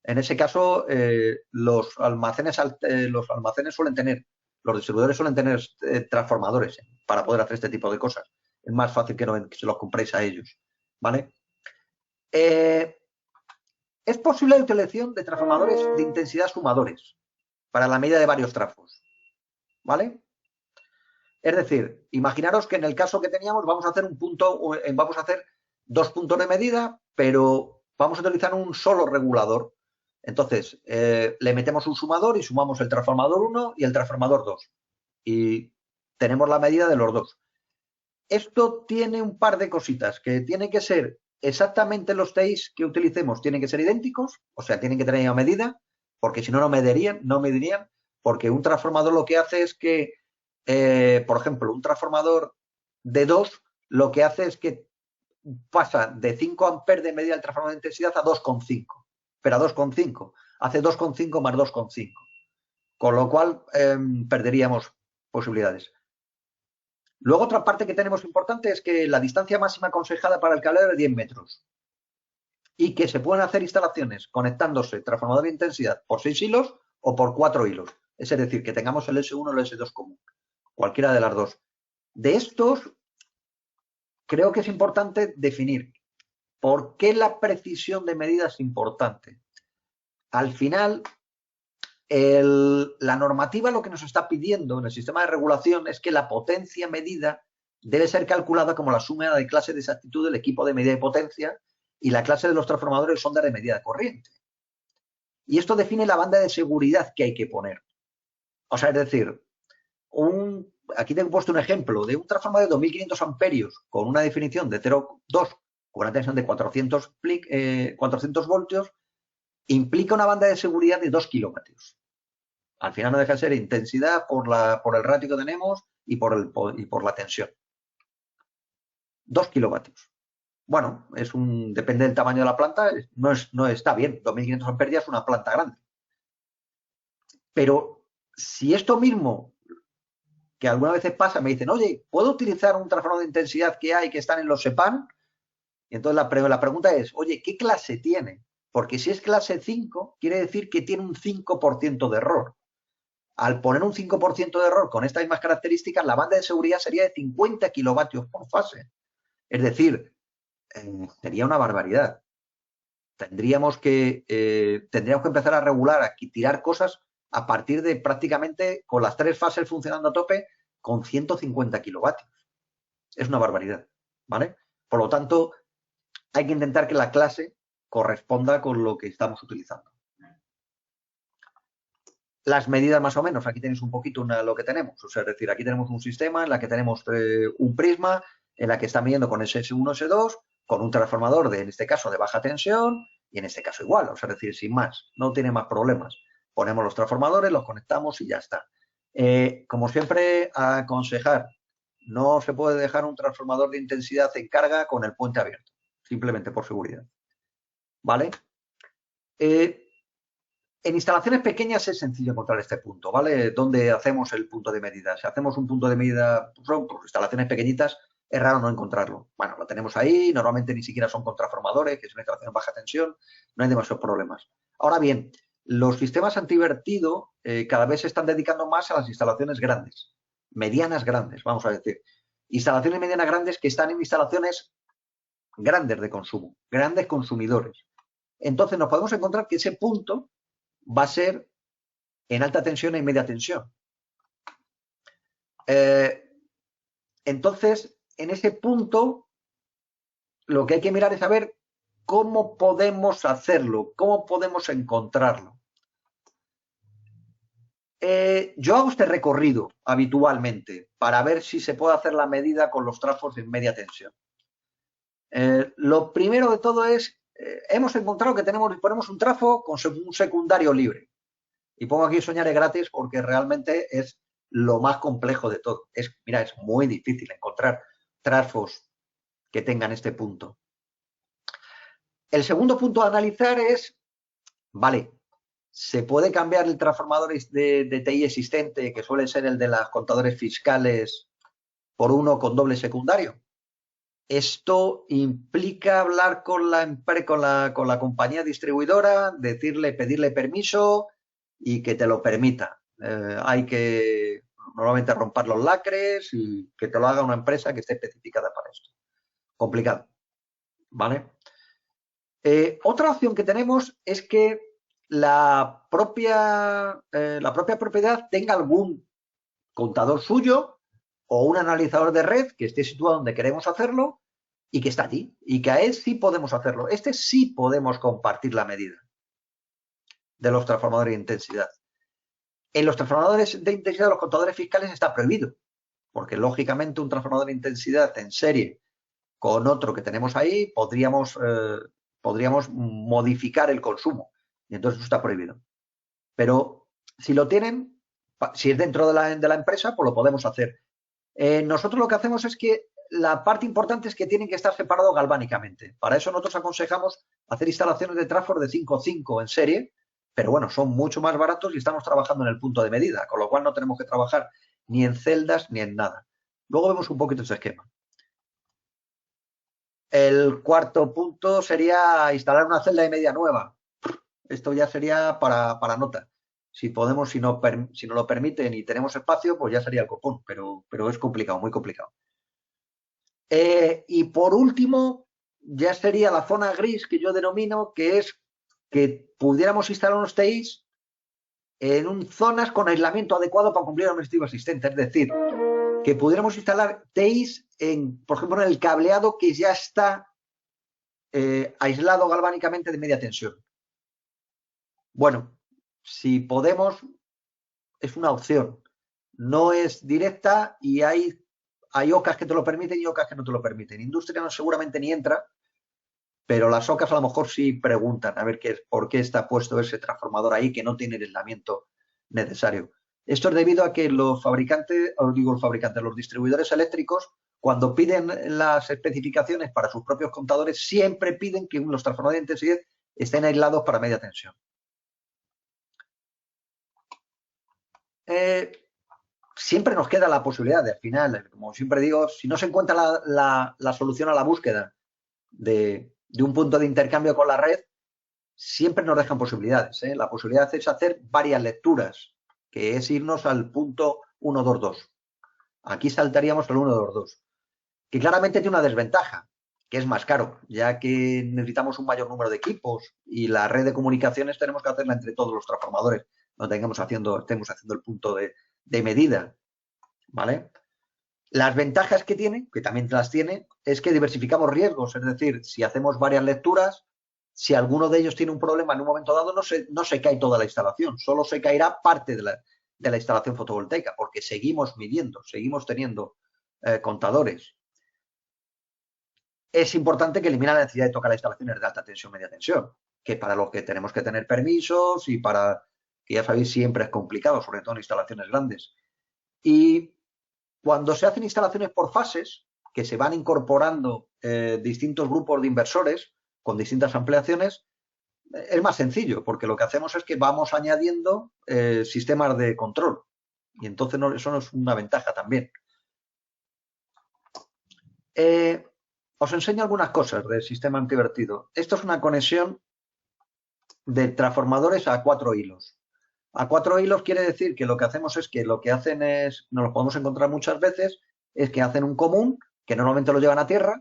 En ese caso, los almacenes suelen tener, los distribuidores suelen tener transformadores para poder hacer este tipo de cosas. Es más fácil que se los compréis a ellos, ¿vale? Es posible la utilización de transformadores de intensidad sumadores para la medida de varios trafos, ¿vale? Es decir, imaginaros que en el caso que teníamos vamos a hacer 2 puntos de medida, pero vamos a utilizar un solo regulador. Entonces, le metemos un sumador y sumamos el transformador 1 y el transformador 2. Y tenemos la medida de los dos. Esto tiene un par de cositas, que tiene que ser exactamente los TIs que utilicemos, tienen que ser idénticos, o sea, tienen que tener una medida, porque si no, no medirían, porque un transformador lo que hace es que, por ejemplo, un transformador de 2 lo que hace es que pasa de 5 amperes de medida del transformador de intensidad a 2,5, pero a 2,5, hace 2,5 más 2,5, con lo cual perderíamos posibilidades. Luego, otra parte que tenemos importante es que la distancia máxima aconsejada para el cableado es de 10 metros y que se pueden hacer instalaciones conectándose transformador de intensidad por 6 hilos o por 4 hilos. Es decir, que tengamos el S1 o el S2 común, cualquiera de las dos. De estos, creo que es importante definir por qué la precisión de medida es importante. Al final, la normativa lo que nos está pidiendo en el sistema de regulación es que la potencia medida debe ser calculada como la suma de clase de exactitud del equipo de medida de potencia y la clase de los transformadores son de medida de corriente. Y esto define la banda de seguridad que hay que poner. O sea, es decir, aquí te he puesto un ejemplo de un transformador de 2500 amperios con una definición de 0,2 con una tensión de 400 voltios, implica una banda de seguridad de 2 kilómetros. Al final no deja de ser intensidad por el ratio que tenemos y por la tensión. 2 kilovatios. Bueno, depende del tamaño de la planta, no está bien. 2500 amperios ya es una planta grande. Pero si esto mismo, que algunas veces pasa, me dicen, oye, ¿puedo utilizar un transformador de intensidad que hay que están en los SEPAN? Y entonces la pregunta es, oye, ¿qué clase tiene? Porque si es clase 5, quiere decir que tiene un 5% de error. Al poner un 5% de error con estas mismas características, la banda de seguridad sería de 50 kilovatios por fase. Es decir, sería una barbaridad. Tendríamos que empezar a regular, a tirar cosas a partir de prácticamente con las 3 fases funcionando a tope con 150 kilovatios. Es una barbaridad, ¿vale? Por lo tanto, hay que intentar que la clase corresponda con lo que estamos utilizando. Las medidas más o menos, aquí tenéis un poquito lo que tenemos, o sea, es decir, aquí tenemos un sistema en la que tenemos un prisma, en la que está midiendo con S1, S2, con un transformador, en este caso de baja tensión, y en este caso igual, o sea, es decir, sin más, no tiene más problemas. Ponemos los transformadores, los conectamos y ya está. Como siempre, aconsejar, no se puede dejar un transformador de intensidad en carga con el puente abierto, simplemente por seguridad. ¿Vale? En instalaciones pequeñas es sencillo encontrar este punto, ¿vale? ¿Dónde hacemos el punto de medida? Si hacemos un punto de medida por instalaciones pequeñitas, es raro no encontrarlo. Bueno, lo tenemos ahí, normalmente ni siquiera son con transformadores, que es una instalación de baja tensión, no hay demasiados problemas. Ahora bien, los sistemas antivertido cada vez se están dedicando más a las instalaciones grandes, medianas grandes, vamos a decir. Instalaciones medianas grandes que están en instalaciones grandes de consumo, grandes consumidores. Entonces nos podemos encontrar que ese punto va a ser en alta tensión y media tensión. Entonces, en ese punto, lo que hay que mirar es saber cómo podemos hacerlo, cómo podemos encontrarlo. Yo hago este recorrido habitualmente para ver si se puede hacer la medida con los trafos en media tensión. Lo primero de todo es, hemos encontrado que ponemos un trafo con un secundario libre. Y pongo aquí Soñaré gratis porque realmente es lo más complejo de todo. Mira, es muy difícil encontrar trafos que tengan este punto. El segundo punto a analizar es, vale, ¿se puede cambiar el transformador de TI existente, que suele ser el de los contadores fiscales, por uno con doble secundario? Esto implica hablar con la compañía distribuidora, pedirle permiso y que te lo permita. Hay que normalmente romper los lacres y que te lo haga una empresa que esté especificada para esto. Complicado, ¿vale? Otra opción que tenemos es que la propia propiedad tenga algún contador suyo o un analizador de red que esté situado donde queremos hacerlo y que está allí, y que a él sí podemos hacerlo. Sí podemos compartir la medida de los transformadores de intensidad. En los transformadores de intensidad, los contadores fiscales está prohibido, porque lógicamente un transformador de intensidad en serie con otro que tenemos ahí, podríamos modificar el consumo, y entonces eso está prohibido. Pero si lo tienen, si es dentro de la empresa, pues lo podemos hacer. Nosotros lo que hacemos es que la parte importante es que tienen que estar separados galvánicamente. Para eso nosotros aconsejamos hacer instalaciones de transfor de 5.5 en serie, pero bueno, son mucho más baratos y estamos trabajando en el punto de medida, con lo cual no tenemos que trabajar ni en celdas ni en nada. Luego vemos un poquito ese esquema. El cuarto punto sería instalar una celda de media nueva. Esto ya sería para nota. Si podemos, si no lo permiten y tenemos espacio, pues ya sería el copón, pero es complicado, muy complicado. Y por último, ya sería la zona gris que yo denomino, que es que pudiéramos instalar unos TIs en zonas con aislamiento adecuado para cumplir el objetivo existente. Es decir, que pudiéramos instalar TIs, por ejemplo, en el cableado que ya está aislado galvánicamente de media tensión. Bueno, si podemos, es una opción. No es directa y hay OCAs que te lo permiten y OCAs que no te lo permiten. Industria no seguramente ni entra, pero las OCAs a lo mejor sí preguntan a ver por qué está puesto ese transformador ahí que no tiene el aislamiento necesario. Esto es debido a que los distribuidores eléctricos, cuando piden las especificaciones para sus propios contadores, siempre piden que los transformadores de intensidad estén aislados para media tensión. Siempre nos queda la posibilidad de, al final, como siempre digo, si no se encuentra la solución a la búsqueda de un punto de intercambio con la red, siempre nos dejan posibilidades. La posibilidad es hacer varias lecturas, que es irnos al punto 122. Aquí saltaríamos al 122, que claramente tiene una desventaja, que es más caro, ya que necesitamos un mayor número de equipos y la red de comunicaciones tenemos que hacerla entre todos los transformadores, no estemos haciendo el punto de medida, ¿vale? Las ventajas que tiene, que también las tiene, es que diversificamos riesgos, es decir, si hacemos varias lecturas, si alguno de ellos tiene un problema en un momento dado, no se cae toda la instalación, solo se caerá parte de la instalación fotovoltaica, porque seguimos midiendo, seguimos teniendo contadores. Es importante que elimine la necesidad de tocar las instalaciones de alta tensión, media tensión, que para los que tenemos que tener permisos y para, que ya sabéis, siempre es complicado, sobre todo en instalaciones grandes. Y cuando se hacen instalaciones por fases, que se van incorporando distintos grupos de inversores con distintas ampliaciones, es más sencillo, porque lo que hacemos es que vamos añadiendo sistemas de control. Y entonces eso no es una ventaja también. Os enseño algunas cosas del sistema antivertido. Esto es una conexión de transformadores a 4 hilos. A 4 hilos quiere decir que lo que hacemos es que lo que hacen es, nos lo podemos encontrar muchas veces, es que hacen un común, que normalmente lo llevan a tierra,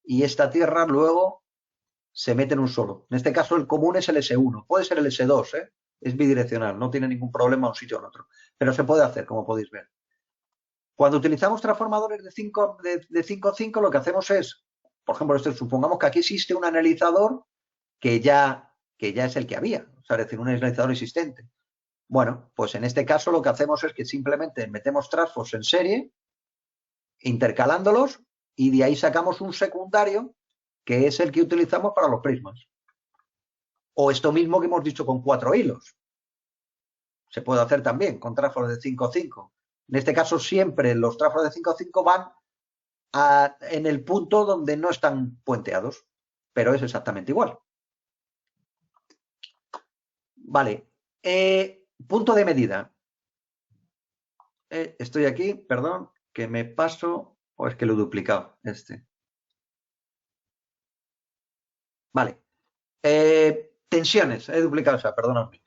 y esta tierra luego se mete en un solo. En este caso el común es el S1, puede ser el S2, es bidireccional, no tiene ningún problema un sitio o en otro, pero se puede hacer, como podéis ver. Cuando utilizamos transformadores de 5,5, lo que hacemos es, por ejemplo, supongamos que aquí existe un analizador que ya es el que había, o sea, es decir, un analizador existente. Bueno, pues en este caso lo que hacemos es que simplemente metemos transfos en serie, intercalándolos, y de ahí sacamos un secundario que es el que utilizamos para los prismas. O esto mismo que hemos dicho con 4 hilos. Se puede hacer también con trafos de 5,5. En este caso siempre los trafos de 5,5 van en el punto donde no están puenteados, pero es exactamente igual. Vale. Punto de medida. Estoy aquí, perdón, que me paso, o es que lo he duplicado, Vale. Tensiones, he duplicado, o sea, perdóname.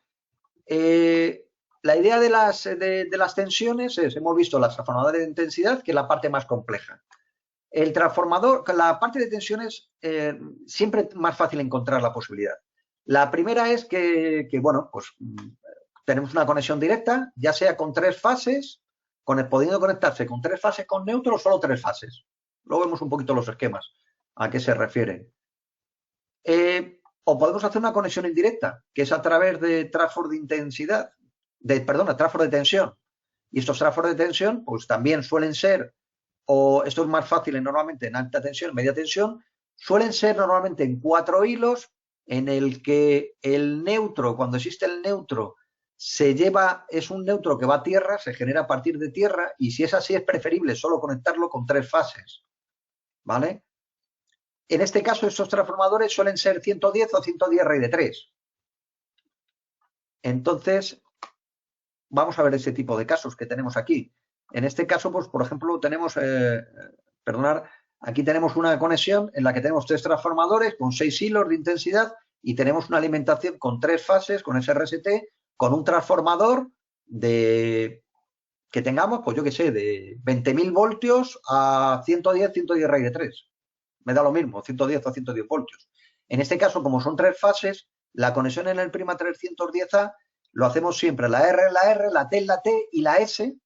La idea de las tensiones es, hemos visto las transformadores de intensidad, que es la parte más compleja. El transformador, la parte de tensiones, siempre es más fácil encontrar la posibilidad. La primera es que bueno, pues tenemos una conexión directa, ya sea con 3 fases, pudiendo conectarse con 3 fases con neutro o solo 3 fases. Luego vemos un poquito los esquemas, a qué se refieren. O podemos hacer una conexión indirecta, que es a través de transfor de intensidad, transfor de tensión. Y estos transfor de tensión, pues también suelen ser, o esto es más fácil normalmente en alta tensión, media tensión, suelen ser normalmente en 4 hilos, en el que el neutro, cuando existe el neutro, es un neutro que va a tierra, se genera a partir de tierra, y si es así es preferible solo conectarlo con 3 fases, ¿vale? En este caso, estos transformadores suelen ser 110 o 110 raíz de 3. Entonces, vamos a ver ese tipo de casos que tenemos aquí. En este caso, pues, por ejemplo, tenemos, aquí tenemos una conexión en la que tenemos 3 transformadores con 6 hilos de intensidad y tenemos una alimentación con 3 fases, con SRST, con un transformador que tengamos, pues yo qué sé, de 20.000 voltios a 110 raíz de 3. Me da lo mismo, 110 o 110 voltios. En este caso, como son 3 fases, la conexión en el prima 310A lo hacemos siempre la R en la R, la T en la T y la S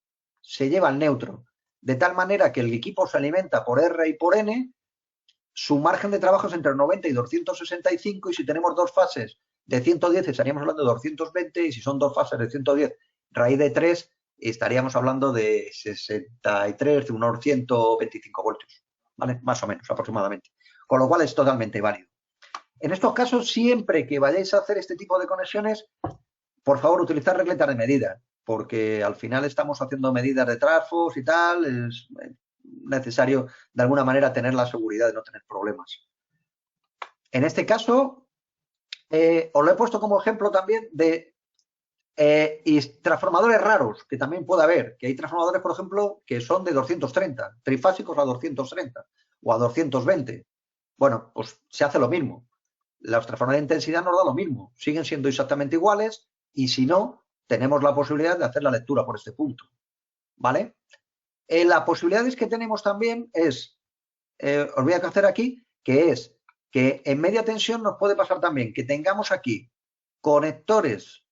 se lleva al neutro. De tal manera que el equipo se alimenta por R y por N, su margen de trabajo es entre 90 y 265, y si tenemos 2 fases de 110 estaríamos hablando de 220, y si son 2 fases de 110 raíz de 3 estaríamos hablando de 63, de unos 125 voltios. ¿Vale? Más o menos, aproximadamente. Con lo cual es totalmente válido. En estos casos, siempre que vayáis a hacer este tipo de conexiones, por favor, utilizad regletas de medida, porque al final estamos haciendo medidas de trafos y tal, es necesario de alguna manera tener la seguridad de no tener problemas. En este caso, os lo he puesto como ejemplo también de transformadores raros, que también puede haber, que hay transformadores, por ejemplo, que son de 230, trifásicos a 230 o a 220. Bueno, pues se hace lo mismo. los transformadores de intensidad nos da lo mismo, siguen siendo exactamente iguales y si no, tenemos la posibilidad de hacer la lectura por este punto, ¿vale? Las posibilidades que tenemos también es, os voy a hacer aquí, que es que en media tensión nos puede pasar también que tengamos aquí conectores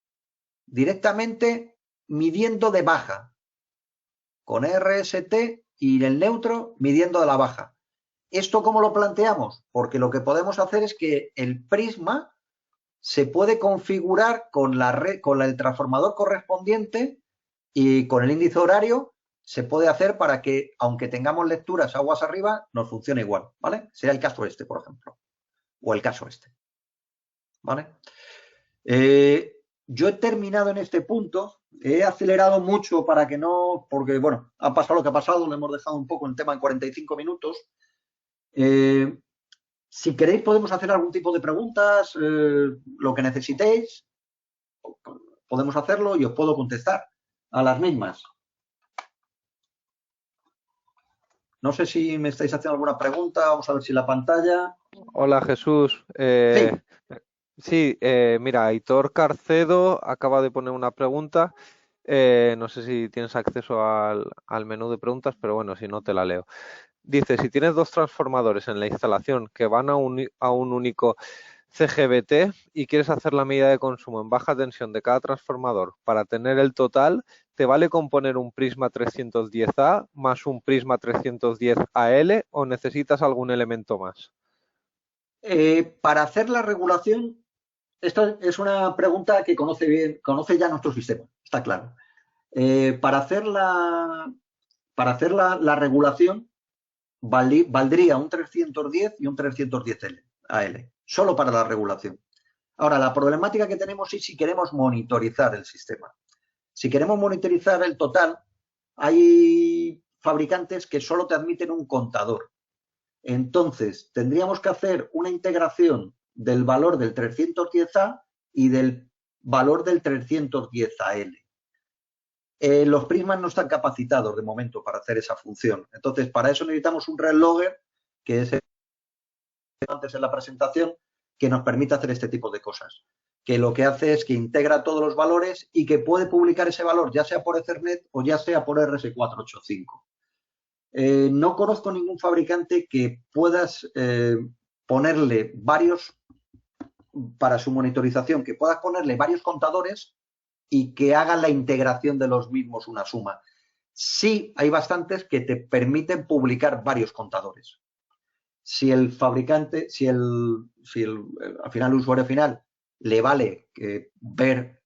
directamente midiendo de baja, con RST y el neutro midiendo de la baja. ¿Esto cómo lo planteamos? Porque lo que podemos hacer es que el prisma se puede configurar con el transformador correspondiente y con el índice horario se puede hacer para que, aunque tengamos lecturas aguas arriba, nos funcione igual, ¿vale? Sería el caso este, por ejemplo, o el caso este, ¿vale? Yo he terminado en este punto, he acelerado mucho para que no, porque bueno, ha pasado lo que ha pasado, le hemos dejado un poco el tema en 45 minutos. Si queréis podemos hacer algún tipo de preguntas, lo que necesitéis, podemos hacerlo y os puedo contestar a las mismas. No sé si me estáis haciendo alguna pregunta, vamos a ver si la pantalla. Hola Jesús. Sí, mira, Aitor Carcedo acaba de poner una pregunta. No sé si tienes acceso al menú de preguntas, pero bueno, si no te la leo. Dice, si tienes dos transformadores en la instalación que van a un único CGBT y quieres hacer la medida de consumo en baja tensión de cada transformador para tener el total, ¿te vale con poner un prisma 310A más un prisma 310AL o necesitas algún elemento más? Para hacer la regulación, esta es una pregunta que conoce ya nuestro sistema, está claro. Para hacer la regulación valdría un 310 y un 310 AL, solo para la regulación. Ahora, la problemática que tenemos es si queremos monitorizar el sistema. Si queremos monitorizar el total, hay fabricantes que solo te admiten un contador. Entonces, tendríamos que hacer una integración del valor del 310A y del valor del 310AL. Los prismas no están capacitados de momento para hacer esa función. Entonces, para eso necesitamos un red logger, que es antes en la presentación, que nos permite hacer este tipo de cosas. Que lo que hace es que integra todos los valores y que puede publicar ese valor, ya sea por Ethernet o ya sea por RS485. No conozco ningún fabricante que puedas ponerle varios, para su monitorización, que puedas ponerle varios contadores y que hagan la integración de los mismos una suma. Sí, hay bastantes que te permiten publicar varios contadores. Si el fabricante, al final el usuario final le vale ver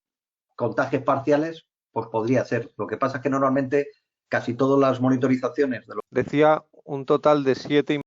contajes parciales, pues podría ser. Lo que pasa es que normalmente casi todas las monitorizaciones de Decía un total de 7